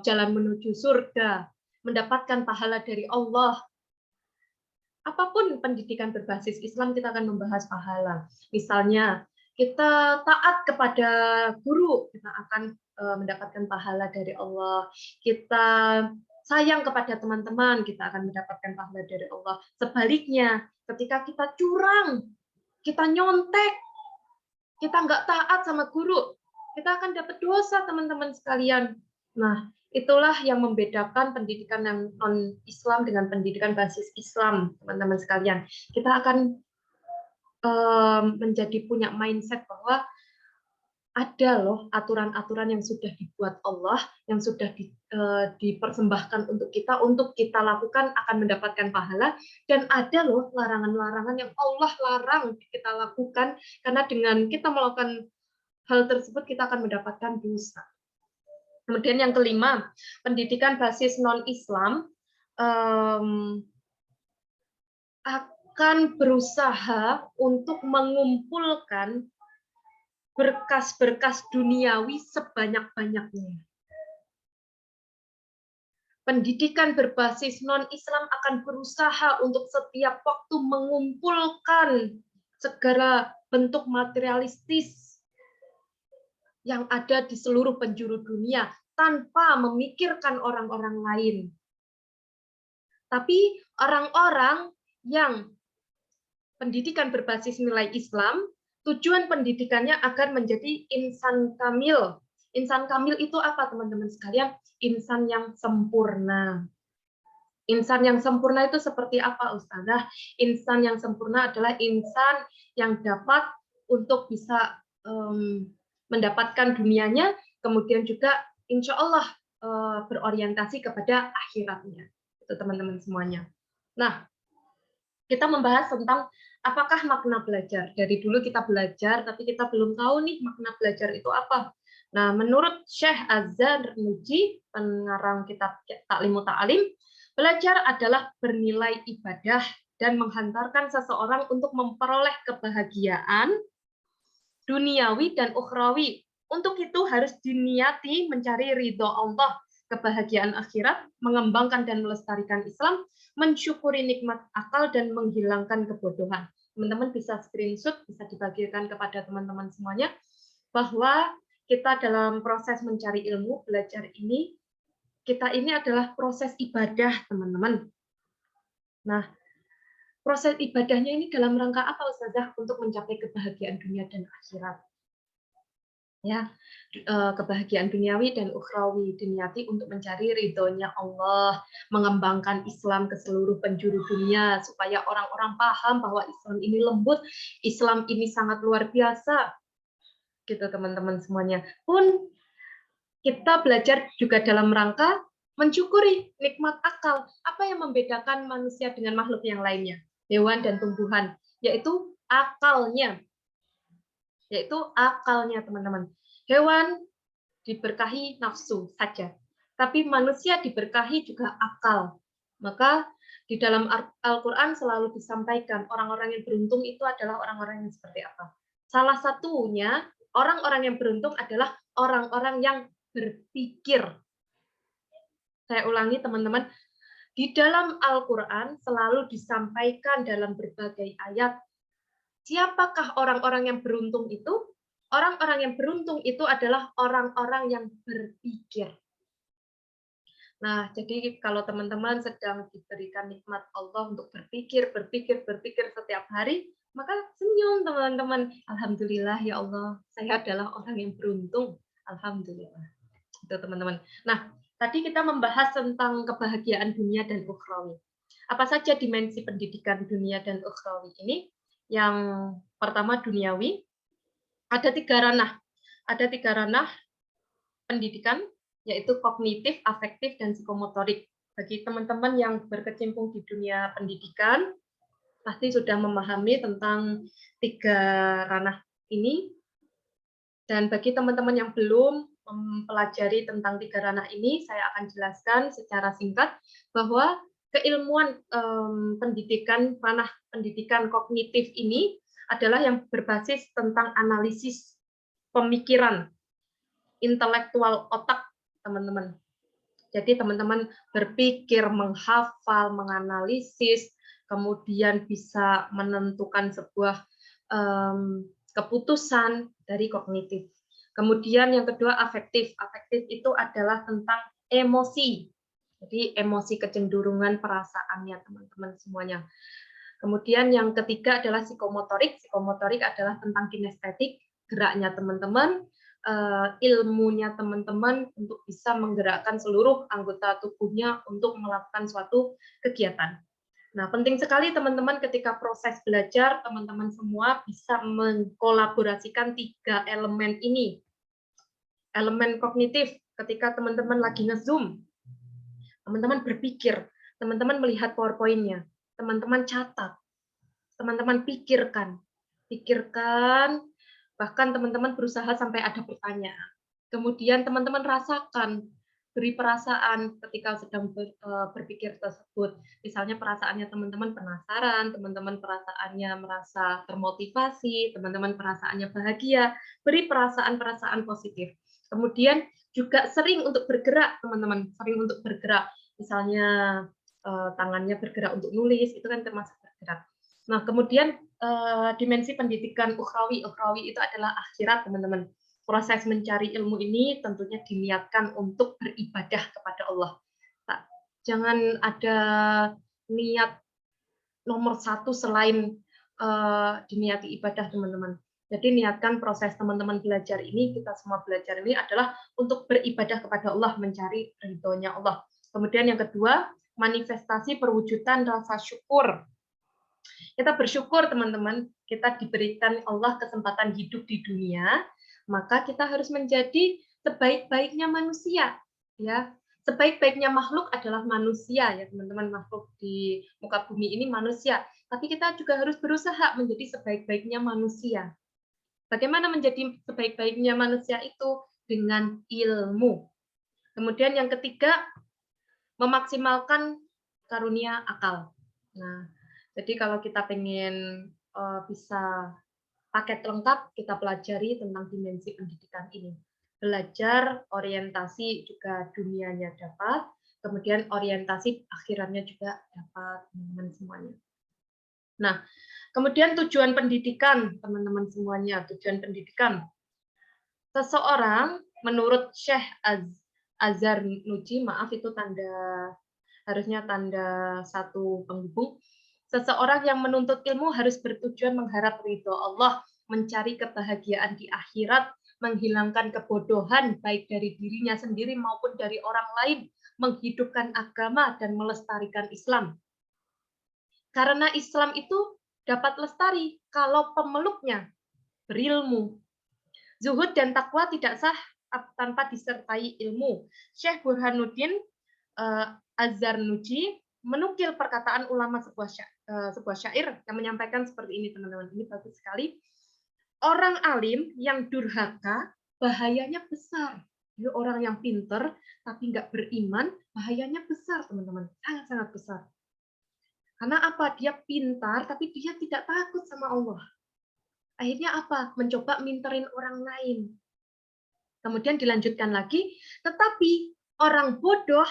jalan menuju surga, mendapatkan pahala dari Allah. Apapun pendidikan berbasis Islam, kita akan membahas pahala. Misalnya, kita taat kepada guru, kita akan mendapatkan pahala dari Allah. Kita sayang kepada teman-teman, kita akan mendapatkan pahala dari Allah. Sebaliknya, ketika kita curang, kita nyontek, kita nggak taat sama guru, kita akan dapat dosa, teman-teman sekalian. Nah, itulah yang membedakan pendidikan yang non-Islam dengan pendidikan basis Islam, teman-teman sekalian. Kita akan menjadi punya mindset bahwa ada loh aturan-aturan yang sudah dibuat Allah, yang sudah dipersembahkan untuk kita lakukan akan mendapatkan pahala, dan ada loh larangan-larangan yang Allah larang kita lakukan, karena dengan kita melakukan hal tersebut kita akan mendapatkan dosa. Kemudian yang kelima, pendidikan basis non-Islam akan berusaha untuk mengumpulkan berkas-berkas duniawi sebanyak-banyaknya. Pendidikan berbasis non-Islam akan berusaha untuk setiap waktu mengumpulkan segala bentuk materialistis yang ada di seluruh penjuru dunia tanpa memikirkan orang-orang lain. Tapi orang-orang yang pendidikan berbasis nilai Islam, tujuan pendidikannya agar menjadi insan kamil. Insan kamil itu apa, teman-teman sekalian? Insan yang sempurna. Insan yang sempurna itu seperti apa, Ustazah? Insan yang sempurna adalah insan yang dapat untuk bisa mendapatkan dunianya, kemudian juga insya Allah berorientasi kepada akhiratnya. Itu teman-teman semuanya. Nah, kita membahas tentang apakah makna belajar. Dari dulu kita belajar, tapi kita belum tahu nih makna belajar itu apa. Nah, menurut Syekh Az-Zarnuji, pengarang kitab Ta'limu Ta'alim, belajar adalah bernilai ibadah dan menghantarkan seseorang untuk memperoleh kebahagiaan duniawi dan ukhrawi. Untuk itu harus diniati mencari ridho Allah, kebahagiaan akhirat, mengembangkan dan melestarikan Islam, mensyukuri nikmat akal, dan menghilangkan kebodohan. Teman-teman bisa screenshot, bisa dibagikan kepada teman-teman semuanya, bahwa kita dalam proses mencari ilmu, belajar ini, kita ini adalah proses ibadah, teman-teman. Nah, proses ibadahnya ini dalam rangka apa, Ustazah? Untuk mencapai kebahagiaan dunia dan akhirat. Ya, kebahagiaan duniawi dan ukhrawi, diniati untuk mencari ridhonya Allah, mengembangkan Islam ke seluruh penjuru dunia supaya orang-orang paham bahwa Islam ini lembut, Islam ini sangat luar biasa, gitu teman-teman semuanya. Pun kita belajar juga dalam rangka mensyukuri nikmat akal. Apa yang membedakan manusia dengan makhluk yang lainnya, hewan dan tumbuhan, yaitu akalnya. Yaitu akalnya, teman-teman. Hewan diberkahi nafsu saja, tapi manusia diberkahi juga akal. Maka di dalam Al-Quran selalu disampaikan orang-orang yang beruntung itu adalah orang-orang yang seperti apa. Salah satunya, orang-orang yang beruntung adalah orang-orang yang berpikir. Saya ulangi, teman-teman, di dalam Al-Quran selalu disampaikan dalam berbagai ayat, siapakah orang-orang yang beruntung itu? Orang-orang yang beruntung itu adalah orang-orang yang berpikir. Nah, jadi kalau teman-teman sedang diberikan nikmat Allah untuk berpikir setiap hari, maka senyum, teman-teman. Alhamdulillah ya Allah, saya adalah orang yang beruntung. Alhamdulillah. Itu, teman-teman. Nah, tadi kita membahas tentang kebahagiaan dunia dan ukhrawi. Apa saja dimensi pendidikan dunia dan ukhrawi ini? Yang pertama duniawi, Ada tiga ranah pendidikan, yaitu kognitif, afektif, dan psikomotorik. Bagi teman-teman yang berkecimpung di dunia pendidikan, pasti sudah memahami tentang tiga ranah ini. Dan bagi teman-teman yang belum mempelajari tentang tiga ranah ini, saya akan jelaskan secara singkat bahwa keilmuan pendidikan, ranah pendidikan kognitif ini adalah yang berbasis tentang analisis pemikiran, intelektual otak teman-teman. Jadi teman-teman berpikir, menghafal, menganalisis, kemudian bisa menentukan sebuah keputusan dari kognitif. Kemudian yang kedua afektif. Afektif itu adalah tentang emosi. Jadi emosi, kecenderungan, perasaannya teman-teman semuanya. Kemudian yang ketiga adalah psikomotorik. Psikomotorik adalah tentang kinestetik, geraknya teman-teman, ilmunya teman-teman untuk bisa menggerakkan seluruh anggota tubuhnya untuk melakukan suatu kegiatan. Nah, penting sekali teman-teman ketika proses belajar, teman-teman semua bisa mengkolaborasikan tiga elemen ini. Elemen kognitif, ketika teman-teman lagi nge-zoom, teman-teman berpikir, teman-teman melihat PowerPoint-nya, teman-teman catat, teman-teman pikirkan, bahkan teman-teman berusaha sampai ada pertanyaan. Kemudian teman-teman rasakan, beri perasaan ketika sedang berpikir tersebut. Misalnya perasaannya teman-teman penasaran, teman-teman perasaannya merasa termotivasi, teman-teman perasaannya bahagia, beri perasaan-perasaan positif. Kemudian juga sering untuk bergerak, teman-teman, sering untuk bergerak. Misalnya tangannya bergerak untuk nulis, itu kan termasuk bergerak. Nah, kemudian dimensi pendidikan ukhrawi. Ukhrawi itu adalah akhirat, teman-teman. Proses mencari ilmu ini tentunya diniatkan untuk beribadah kepada Allah. Jangan ada niat nomor satu selain diniati ibadah, teman-teman. Jadi niatkan proses teman-teman belajar ini, kita semua belajar ini adalah untuk beribadah kepada Allah, mencari ridhonya Allah. Kemudian yang kedua, manifestasi perwujudan rasa syukur. Kita bersyukur teman-teman, kita diberikan Allah kesempatan hidup di dunia, maka kita harus menjadi sebaik-baiknya manusia, ya. Sebaik-baiknya makhluk adalah manusia, ya teman-teman, makhluk di muka bumi ini manusia. Tapi kita juga harus berusaha menjadi sebaik-baiknya manusia. Bagaimana menjadi sebaik-baiknya manusia itu? Dengan ilmu. Kemudian yang ketiga, memaksimalkan karunia akal. Nah, jadi kalau kita pengen bisa paket lengkap, kita pelajari tentang dimensi pendidikan ini. Belajar orientasi juga dunianya dapat, kemudian orientasi akhirannya juga dapat, teman-teman semuanya. Nah, kemudian tujuan pendidikan, teman-teman semuanya, tujuan pendidikan. Seseorang, menurut Syekh Azhar Nuji, maaf itu harusnya tanda satu penghubung. Seseorang yang menuntut ilmu harus bertujuan mengharap ridho Allah, mencari kebahagiaan di akhirat, menghilangkan kebodohan baik dari dirinya sendiri maupun dari orang lain, menghidupkan agama dan melestarikan Islam. Karena Islam itu dapat lestari kalau pemeluknya berilmu. Zuhud dan takwa tidak sah tanpa disertai ilmu. Syekh Burhanuddin Azhar Nuji menukil perkataan ulama sebuah syair yang menyampaikan seperti ini, teman-teman. Ini bagus sekali. Orang alim yang durhaka bahayanya besar. Jadi orang yang pinter tapi nggak beriman bahayanya besar, teman-teman. Sangat-sangat besar. Karena apa? Dia pintar tapi dia tidak takut sama Allah. Akhirnya apa? Mencoba minterin orang lain. Kemudian dilanjutkan lagi, tetapi orang bodoh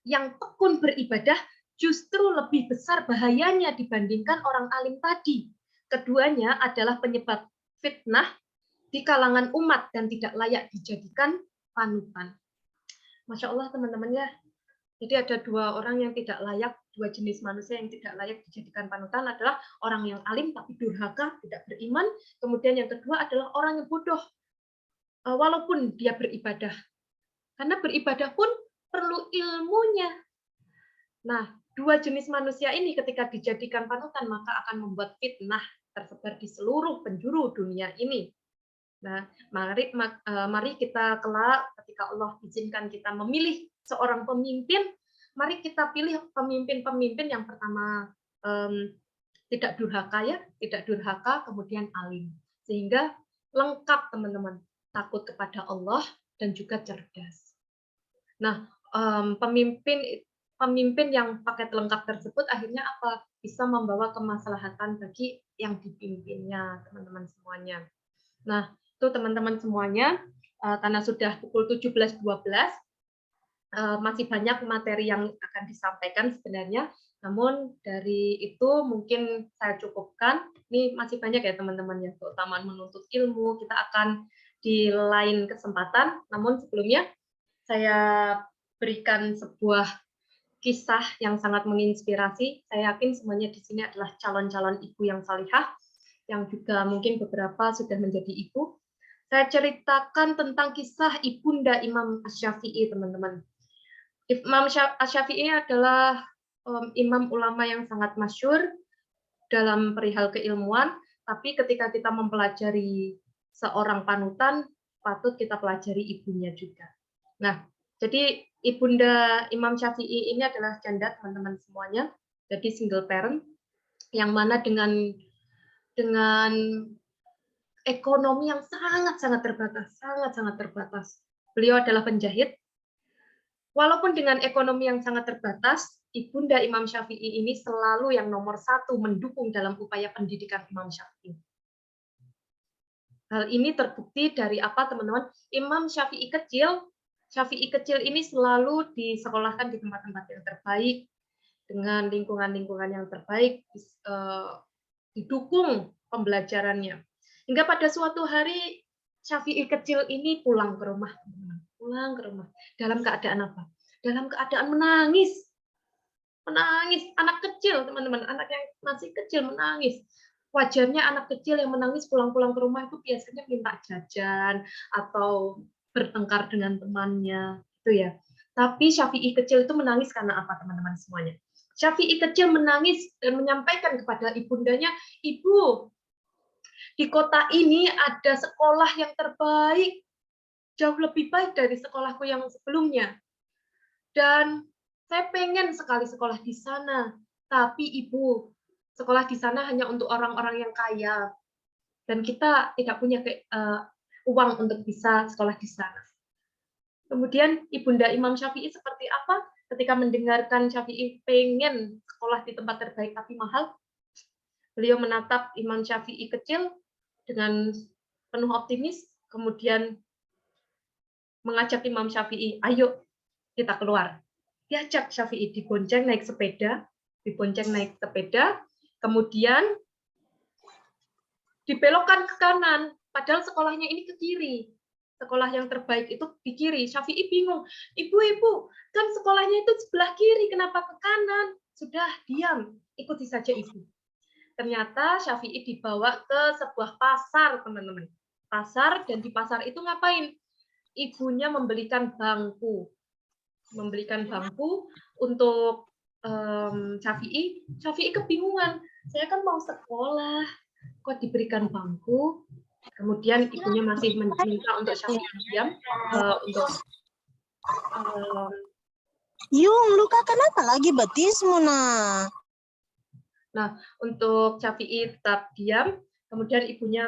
yang tekun beribadah justru lebih besar bahayanya dibandingkan orang alim tadi. Keduanya adalah penyebab fitnah di kalangan umat dan tidak layak dijadikan panutan. Masya Allah, teman-teman ya. Jadi ada dua orang yang tidak layak, dua jenis manusia yang tidak layak dijadikan panutan adalah orang yang alim tapi durhaka, tidak beriman. Kemudian yang kedua adalah orang yang bodoh, walaupun dia beribadah. Karena beribadah pun perlu ilmunya. Nah, dua jenis manusia ini ketika dijadikan panutan, maka akan membuat fitnah tersebar di seluruh penjuru dunia ini. Nah, mari kita kelak ketika Allah izinkan kita memilih seorang pemimpin, mari kita pilih pemimpin-pemimpin yang pertama tidak durhaka ya, tidak durhaka, kemudian alim. Sehingga lengkap teman-teman, takut kepada Allah dan juga cerdas. Nah, pemimpin yang paket lengkap tersebut akhirnya apa? Bisa membawa kemaslahatan bagi yang dipimpinnya, teman-teman semuanya. Nah, itu teman-teman semuanya, karena sudah pukul 17.12, masih banyak materi yang akan disampaikan sebenarnya, namun dari itu mungkin saya cukupkan. Ini masih banyak ya teman-teman ya, keutamaan menuntut ilmu, kita akan di lain kesempatan, namun sebelumnya saya berikan sebuah kisah yang sangat menginspirasi. Saya yakin semuanya di sini adalah calon-calon ibu yang salihah, yang juga mungkin beberapa sudah menjadi ibu. Saya ceritakan tentang kisah Ibunda Imam Asy-Syafi'i, teman-teman. Imam Asy-Syafi'i adalah imam ulama yang sangat masyhur dalam perihal keilmuan, tapi ketika kita mempelajari seorang panutan, patut kita pelajari ibunya juga. Nah, jadi Ibunda Imam Syafi'i ini adalah janda, teman-teman semuanya, jadi single parent, yang mana dengan ekonomi yang sangat-sangat terbatas. Beliau adalah penjahit. Walaupun dengan ekonomi yang sangat terbatas, Ibunda Imam Syafi'i ini selalu yang nomor satu mendukung dalam upaya pendidikan Imam Syafi'i. Hal ini terbukti dari apa, teman-teman? Imam Syafi'i kecil ini selalu disekolahkan di tempat-tempat yang terbaik, dengan lingkungan-lingkungan yang terbaik, didukung pembelajarannya. Hingga pada suatu hari Syafi'i kecil ini pulang ke rumah. Dalam keadaan apa? Dalam keadaan menangis. Anak kecil, teman-teman, anak yang masih kecil menangis. Wajarnya anak kecil yang menangis pulang-pulang ke rumah itu biasanya minta jajan atau bertengkar dengan temannya, gitu ya. Tapi Syafi'i kecil itu menangis karena apa, teman-teman semuanya? Syafi'i kecil menangis dan menyampaikan kepada ibundanya, "Ibu, di kota ini ada sekolah yang terbaik, jauh lebih baik dari sekolahku yang sebelumnya. Dan saya pengen sekali sekolah di sana. Tapi Ibu, sekolah di sana hanya untuk orang-orang yang kaya. Dan kita tidak punya uang untuk bisa sekolah di sana." Kemudian Ibunda Imam Syafi'i seperti apa? Ketika mendengarkan Syafi'i pengen sekolah di tempat terbaik tapi mahal, beliau menatap Imam Syafi'i kecil dengan penuh optimis, kemudian mengajak Imam Syafi'i, "Ayo kita keluar." Diajak Syafi'i, dibonceng naik sepeda, kemudian dibelokkan ke kanan, padahal sekolahnya ini ke kiri. Sekolah yang terbaik itu di kiri. Syafi'i bingung, "Ibu, kan sekolahnya itu sebelah kiri, kenapa ke kanan?" "Sudah, diam, ikuti saja Ibu." Ternyata Syafi'i dibawa ke sebuah pasar, teman-teman. Pasar, dan di pasar itu ngapain? Ibunya membelikan bangku untuk Syafi'i. Syafi'i kebingungan, saya kan mau sekolah, kok diberikan bangku? Kemudian ibunya masih meminta untuk Syafi'i diam, Yung, luka kenapa lagi batismu, nah? Nah, untuk Syafi'i tetap diam, kemudian ibunya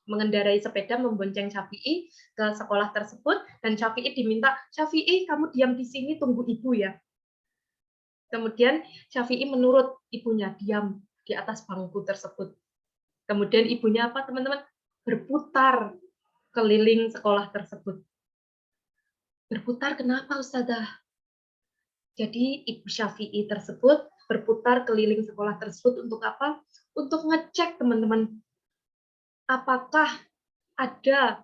mengendarai sepeda membonceng Syafi'i ke sekolah tersebut, dan Syafi'i diminta, "Syafi'i, kamu diam di sini tunggu ibu ya." Kemudian Syafi'i menurut ibunya, diam di atas bangku tersebut. Kemudian ibunya apa, teman-teman? Berputar keliling sekolah tersebut. Berputar kenapa, Ustazah? Jadi Ibu Syafi'i tersebut berputar keliling sekolah tersebut untuk apa? Untuk ngecek, teman-teman, apakah ada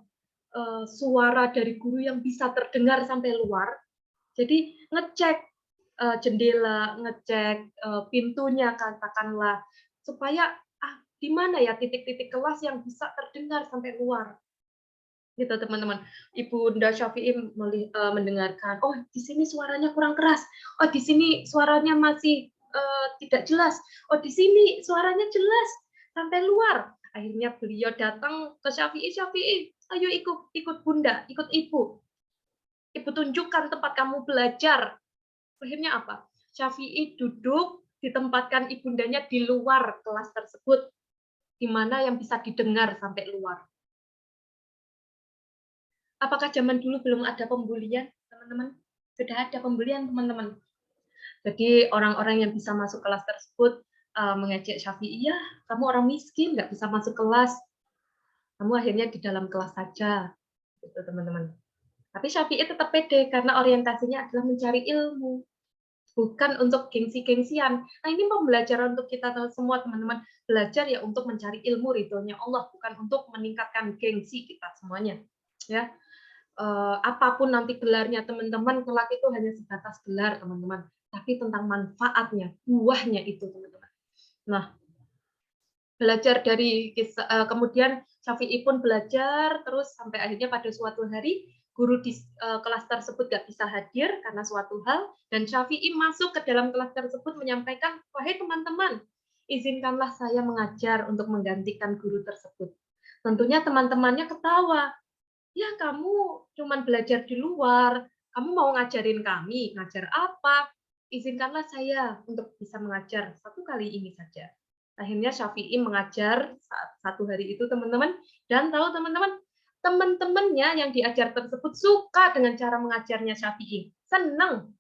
suara dari guru yang bisa terdengar sampai luar. Jadi ngecek jendela, ngecek pintunya katakanlah, supaya di mana ya titik-titik kelas yang bisa terdengar sampai luar. Gitu, teman-teman. Ibunda Syafi'i mendengarkan, oh di sini suaranya kurang keras, oh di sini suaranya masih tidak jelas, oh di sini suaranya jelas sampai luar. Akhirnya beliau datang ke Syafi'i, Syafi'i, ayo ikut bunda, ikut ibu. Ibu tunjukkan tempat kamu belajar. Akhirnya apa? Syafi'i duduk, ditempatkan ibundanya di luar kelas tersebut, di mana yang bisa didengar sampai luar. Apakah zaman dulu belum ada pembulian, teman-teman? Sudah ada pembulian, teman-teman. Jadi orang-orang yang bisa masuk kelas tersebut mengejek Syafi'i, ya kamu orang miskin, nggak bisa masuk kelas. Kamu akhirnya di dalam kelas saja, gitu teman-teman. Tapi Syafi'i tetap pede karena orientasinya adalah mencari ilmu, bukan untuk gengsi-gengsian. Nah ini pembelajaran untuk kita semua teman-teman, belajar ya untuk mencari ilmu ridhonya Allah, bukan untuk meningkatkan gengsi kita semuanya. Ya, apapun nanti gelarnya teman-teman, kelak itu hanya sebatas gelar teman-teman, tapi tentang manfaatnya, buahnya itu teman-teman. Nah, belajar dari kemudian Syafi'i pun belajar terus sampai akhirnya pada suatu hari guru di kelas tersebut gak bisa hadir karena suatu hal, dan Syafi'i masuk ke dalam kelas tersebut menyampaikan, wahai teman-teman, izinkanlah saya mengajar untuk menggantikan guru tersebut. Tentunya teman-temannya ketawa, ya kamu cuman belajar di luar, kamu mau ngajarin kami, ngajar apa? Izinkanlah saya untuk bisa mengajar satu kali ini saja. Akhirnya Syafi'i mengajar saat satu hari itu teman-teman, dan tahu teman-teman, teman-temannya yang diajar tersebut suka dengan cara mengajarnya Syafi'i, senang,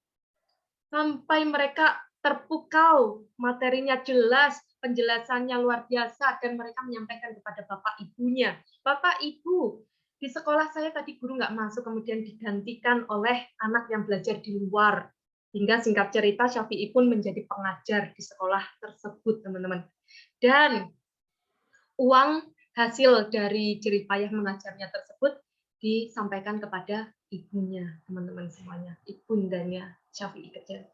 sampai mereka terpukau, materinya jelas, penjelasannya luar biasa, dan mereka menyampaikan kepada bapak ibunya, bapak ibu, di sekolah saya tadi guru nggak masuk, kemudian digantikan oleh anak yang belajar di luar. Hingga singkat cerita Syafi'i pun menjadi pengajar di sekolah tersebut, teman-teman. Dan uang hasil dari jerih payah mengajarnya tersebut disampaikan kepada ibunya, teman-teman semuanya, ibundanya Syafi'i kecil.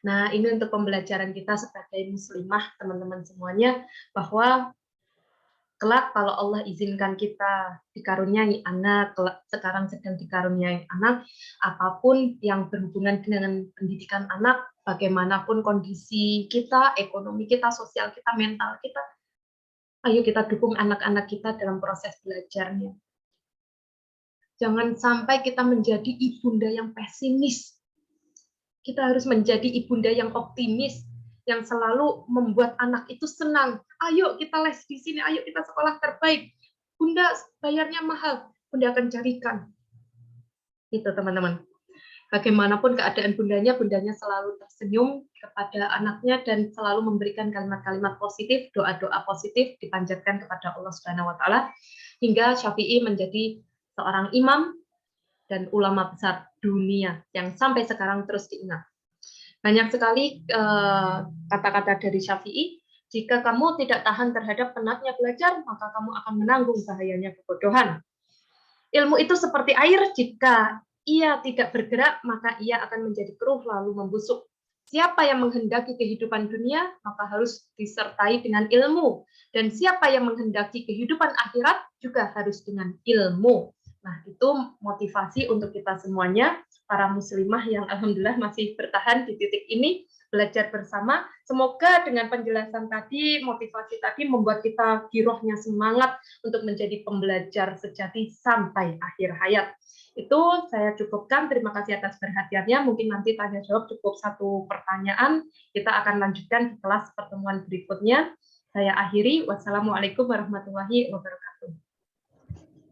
Nah, ini untuk pembelajaran kita sebagai muslimah, teman-teman semuanya, bahwa kelak kalau Allah izinkan kita dikaruniai anak, sekarang sedang dikaruniai anak, apapun yang berhubungan dengan pendidikan anak, bagaimanapun kondisi kita, ekonomi kita, sosial kita, mental kita, ayo kita dukung anak-anak kita dalam proses belajarnya. Jangan sampai kita menjadi ibunda yang pesimis. Kita harus menjadi ibunda yang optimis, yang selalu membuat anak itu senang. Ayo kita les di sini, ayo kita sekolah terbaik. Bunda bayarnya mahal, Bunda akan carikan. Itu teman-teman. Bagaimanapun keadaan bundanya selalu tersenyum kepada anaknya dan selalu memberikan kalimat-kalimat positif, doa-doa positif dipanjatkan kepada Allah Subhanahu wa taala, hingga Syafi'i menjadi seorang imam dan ulama besar dunia yang sampai sekarang terus diingat. Banyak sekali kata-kata dari Syafi'i, jika kamu tidak tahan terhadap penatnya belajar, maka kamu akan menanggung bahayanya kebodohan. Ilmu itu seperti air, jika ia tidak bergerak, maka ia akan menjadi keruh lalu membusuk. Siapa yang menghendaki kehidupan dunia, maka harus disertai dengan ilmu. Dan siapa yang menghendaki kehidupan akhirat, juga harus dengan ilmu. Nah, itu motivasi untuk kita semuanya, para muslimah yang alhamdulillah masih bertahan di titik ini, belajar bersama. Semoga dengan penjelasan tadi, motivasi tadi membuat kita girohnya semangat untuk menjadi pembelajar sejati sampai akhir hayat. Itu saya cukupkan. Terima kasih atas perhatiannya. Mungkin nanti tanya jawab cukup satu pertanyaan. Kita akan lanjutkan di kelas pertemuan berikutnya. Saya akhiri. Wassalamualaikum warahmatullahi wabarakatuh.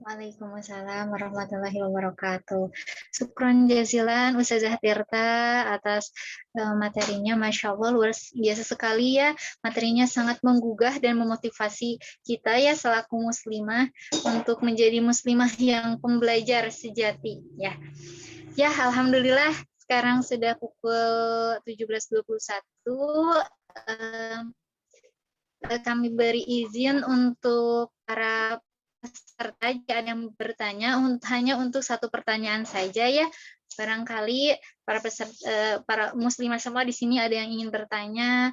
Waalaikumsalam warahmatullahi wabarakatuh. Syukron jazilan Ustazah Tirta atas materinya, Masya Allah luar biasa sekali ya. Materinya sangat menggugah dan memotivasi kita ya selaku muslimah untuk menjadi muslimah yang pembelajar sejati ya. Ya, alhamdulillah sekarang sudah pukul 17.21. Kami beri izin untuk para peserta jika ada yang bertanya hanya untuk satu pertanyaan saja ya. Barangkali para peserta, para muslimah semua di sini ada yang ingin bertanya,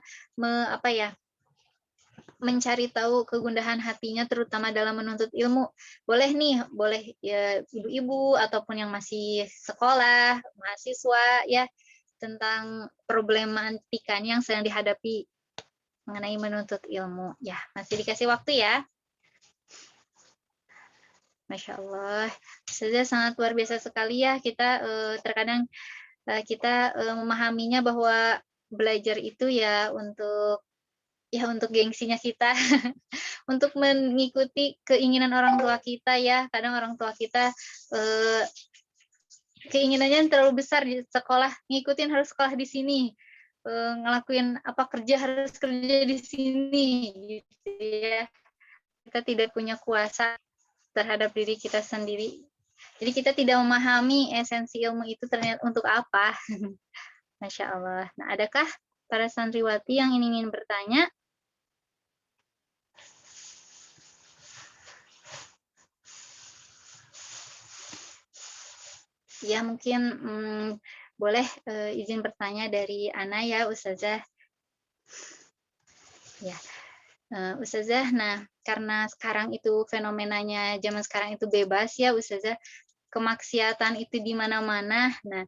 mencari tahu kegundahan hatinya terutama dalam menuntut ilmu. Boleh nih, boleh ya ibu-ibu ataupun yang masih sekolah, mahasiswa ya, tentang problematikanya yang sedang dihadapi mengenai menuntut ilmu. Ya, masih dikasih waktu ya. Masya Allah, Ustazah sangat luar biasa sekali ya. Kita terkadang kita memahaminya bahwa belajar itu ya untuk gengsinya kita, untuk mengikuti keinginan orang tua kita ya. Kadang orang tua kita keinginannya terlalu besar di sekolah, ngikutin harus sekolah di sini, ngelakuin apa kerja harus kerja di sini, gitu ya. Kita tidak punya kuasa terhadap diri kita sendiri. Jadi kita tidak memahami esensi ilmu itu ternyata untuk apa. Masya Allah. Nah, adakah para santriwati yang ingin bertanya? Ya, mungkin boleh izin bertanya dari Ana ya, Ustazah. Ya, Ustazah, nah karena sekarang itu fenomenanya zaman sekarang itu bebas ya Ustazah, kemaksiatan itu di mana-mana. Nah,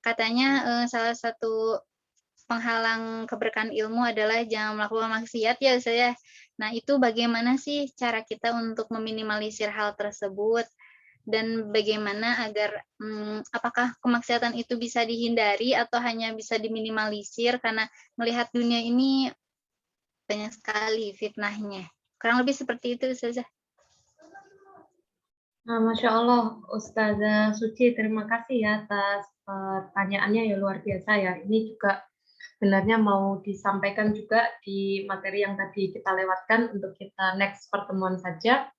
katanya salah satu penghalang keberkahan ilmu adalah jangan melakukan maksiat ya Ustazah. Nah, itu bagaimana sih cara kita untuk meminimalisir hal tersebut? Dan bagaimana agar apakah kemaksiatan itu bisa dihindari atau hanya bisa diminimalisir karena melihat dunia ini banyak sekali fitnahnya. Kurang lebih seperti itu, Ustazah. Nah, Masya Allah, Ustazah Suci, terima kasih ya atas pertanyaannya ya luar biasa ya. Ini juga sebenarnya mau disampaikan juga di materi yang tadi kita lewatkan untuk kita next pertemuan saja.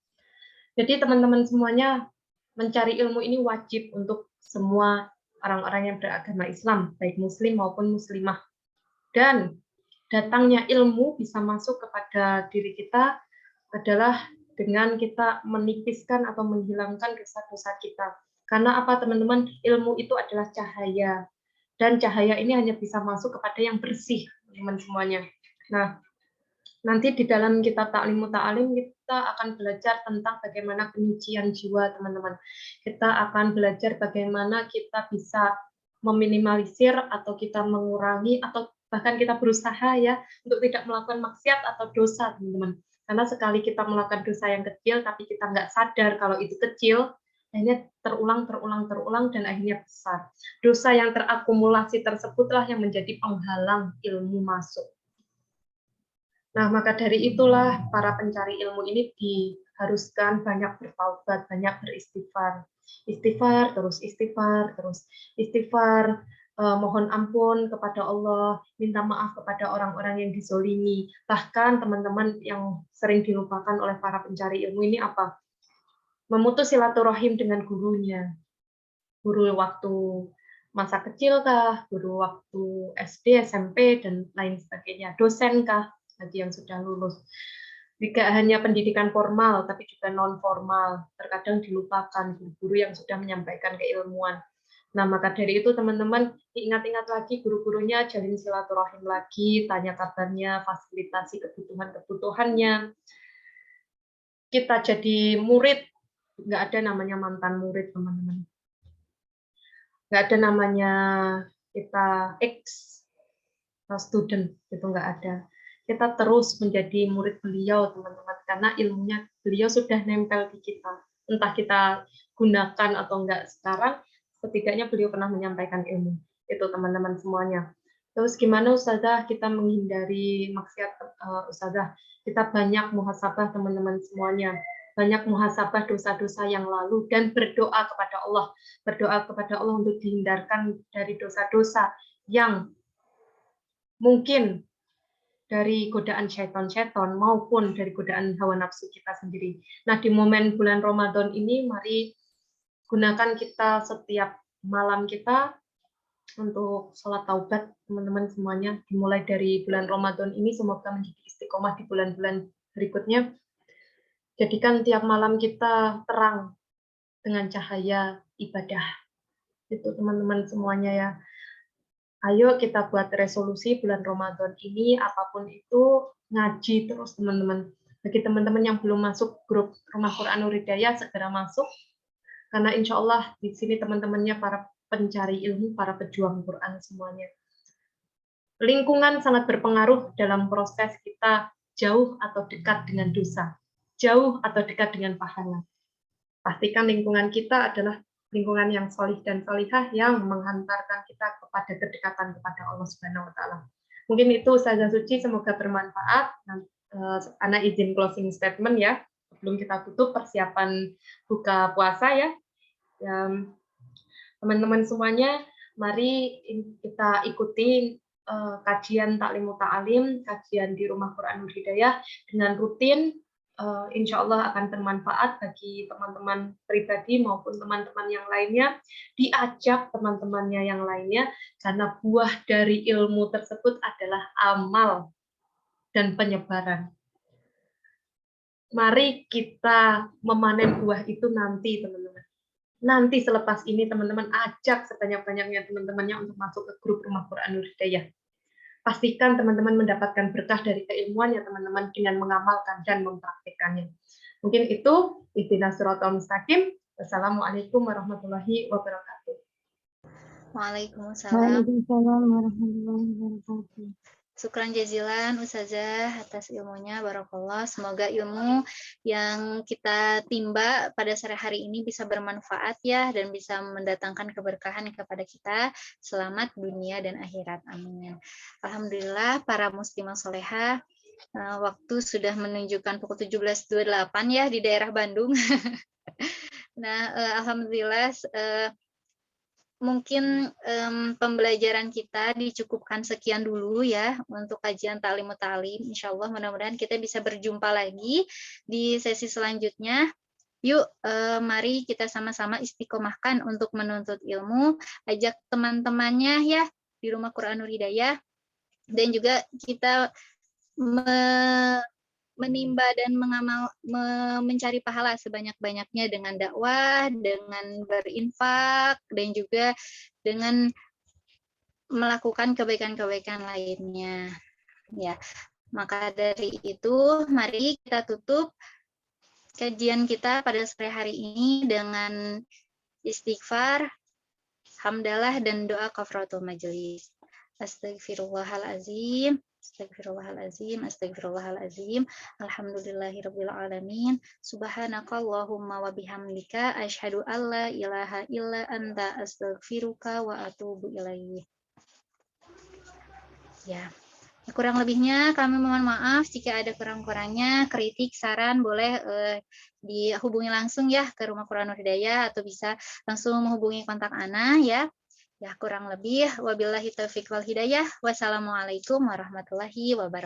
Jadi teman-teman semuanya mencari ilmu ini wajib untuk semua orang-orang yang beragama Islam, baik Muslim maupun Muslimah. Dan datangnya ilmu bisa masuk kepada diri kita adalah dengan kita menipiskan atau menghilangkan dosa-dosa kita. Karena apa teman-teman? Ilmu itu adalah cahaya. Dan cahaya ini hanya bisa masuk kepada yang bersih, teman-teman semuanya. Nah, nanti di dalam kitab Ta'limu Ta'alim kita akan belajar tentang bagaimana penyucian jiwa, teman-teman. Kita akan belajar bagaimana kita bisa meminimalisir atau kita mengurangi atau bahkan kita berusaha ya untuk tidak melakukan maksiat atau dosa, teman-teman. Karena sekali kita melakukan dosa yang kecil tapi kita nggak sadar kalau itu kecil, akhirnya terulang, dan akhirnya besar. Dosa yang terakumulasi tersebutlah yang menjadi penghalang ilmu masuk. Nah, maka dari itulah para pencari ilmu ini diharuskan banyak bertaubat, banyak beristighfar. Istighfar, terus istighfar, terus istighfar, mohon ampun kepada Allah, minta maaf kepada orang-orang yang dizolimi. Bahkan teman-teman yang sering dilupakan oleh para pencari ilmu ini apa? Memutus silaturahim dengan gurunya. Guru waktu masa kecil kah, guru waktu SD, SMP, dan lain sebagainya. Dosen kah? Bagi yang sudah lulus. Tidak hanya pendidikan formal, tapi juga non-formal. Terkadang dilupakan guru-guru yang sudah menyampaikan keilmuan. Nah, maka dari itu teman-teman ingat-ingat lagi guru-gurunya, jalin silaturahim lagi, tanya kabarnya, fasilitasi kebutuhan-kebutuhannya. Kita jadi murid, nggak ada namanya mantan murid, teman-teman. Nggak ada namanya kita ex-student, itu nggak ada. Kita terus menjadi murid beliau, teman-teman, karena ilmunya beliau sudah nempel di kita. Entah kita gunakan atau enggak sekarang, setidaknya beliau pernah menyampaikan ilmu. Itu teman-teman semuanya. Terus gimana Ustazah kita menghindari maksiat, Ustazah? Kita banyak muhasabah, teman-teman semuanya. Banyak muhasabah dosa-dosa yang lalu dan berdoa kepada Allah. Berdoa kepada Allah untuk dihindarkan dari dosa-dosa yang mungkin dari godaan syaitan-syaitan maupun dari godaan hawa nafsu kita sendiri. Nah, di momen bulan Ramadan ini, mari gunakan kita setiap malam kita untuk sholat taubat, teman-teman semuanya. Dimulai dari bulan Ramadan ini, semoga menjadi istiqomah di bulan-bulan berikutnya. Jadikan tiap malam kita terang dengan cahaya ibadah. Itu teman-teman semuanya ya. Ayo kita buat resolusi bulan Ramadan ini, apapun itu, ngaji terus teman-teman. Bagi teman-teman yang belum masuk grup Rumah Quran Nur Hidayah, segera masuk. Karena insya Allah di sini teman-temannya para pencari ilmu, para pejuang Quran semuanya. Lingkungan sangat berpengaruh dalam proses kita jauh atau dekat dengan dosa, jauh atau dekat dengan pahala. Pastikan lingkungan kita adalah lingkungan yang solih dan solihah yang menghantarkan kita kepada kedekatan kepada Allah Subhanahu wa taala. Mungkin itu saja Suci, semoga bermanfaat. Ana izin closing statement ya. Sebelum kita tutup persiapan buka puasa ya. Teman-teman semuanya, mari kita ikuti kajian Taklim Ta'alim, kajian di Rumah Quranul Hidayah dengan rutin. Insya Allah akan bermanfaat bagi teman-teman pribadi maupun teman-teman yang lainnya. Diajak teman-temannya yang lainnya, karena buah dari ilmu tersebut adalah amal dan penyebaran. Mari kita memanen buah itu nanti, teman-teman. Nanti selepas ini teman-teman ajak sebanyak-banyaknya teman-temannya untuk masuk ke grup Rumah Quranul Hidayah. Pastikan teman-teman mendapatkan berkah dari keilmuan ya teman-teman dengan mengamalkan dan mempraktikkannya. Mungkin itu, ihdinas siratal mustaqim. Wassalamualaikum warahmatullahi wabarakatuh. Waalaikumsalam. Waalaikumsalam warahmatullahi wabarakatuh. Syukran jazilan Ustazah atas ilmunya, barakallah. Semoga ilmu yang kita timba pada sore hari ini bisa bermanfaat ya, dan bisa mendatangkan keberkahan kepada kita. Selamat dunia dan akhirat. Amin. Alhamdulillah para muslimah solehah, waktu sudah menunjukkan pukul 17.28 ya di daerah Bandung. Nah, alhamdulillah mungkin pembelajaran kita dicukupkan sekian dulu ya untuk kajian Ta'lim Ta'alim. Insya Allah mudah-mudahan kita bisa berjumpa lagi di sesi selanjutnya. Yuk, mari kita sama-sama istiqomahkan untuk menuntut ilmu. Ajak teman-temannya ya di Rumah Quranul Hidayah. Dan juga kita menimba dan mencari pahala sebanyak-banyaknya dengan dakwah, dengan berinfak, dan juga dengan melakukan kebaikan-kebaikan lainnya. Ya, maka dari itu, mari kita tutup kajian kita pada sore hari ini dengan istighfar, hamdalah, dan doa kafaratul majelis. Astagfirullahalazim. Astagfirullahalazim, astagfirullahalazim. Alhamdulillahirabbil alamin. Subhanakallahumma wa bihamdika asyhadu alla ilaha illa anta astaghfiruka wa atubu ilaih. Ya. Kurang lebihnya kami mohon maaf jika ada kurang-kurangnya, kritik, saran boleh dihubungi langsung ya ke Rumah Quranul Hidayah atau bisa langsung menghubungi kontak Ana ya. Ya, kurang lebih wabillahi taufiq wal hidayah. Wassalamualaikum warahmatullahi wabarakatuh.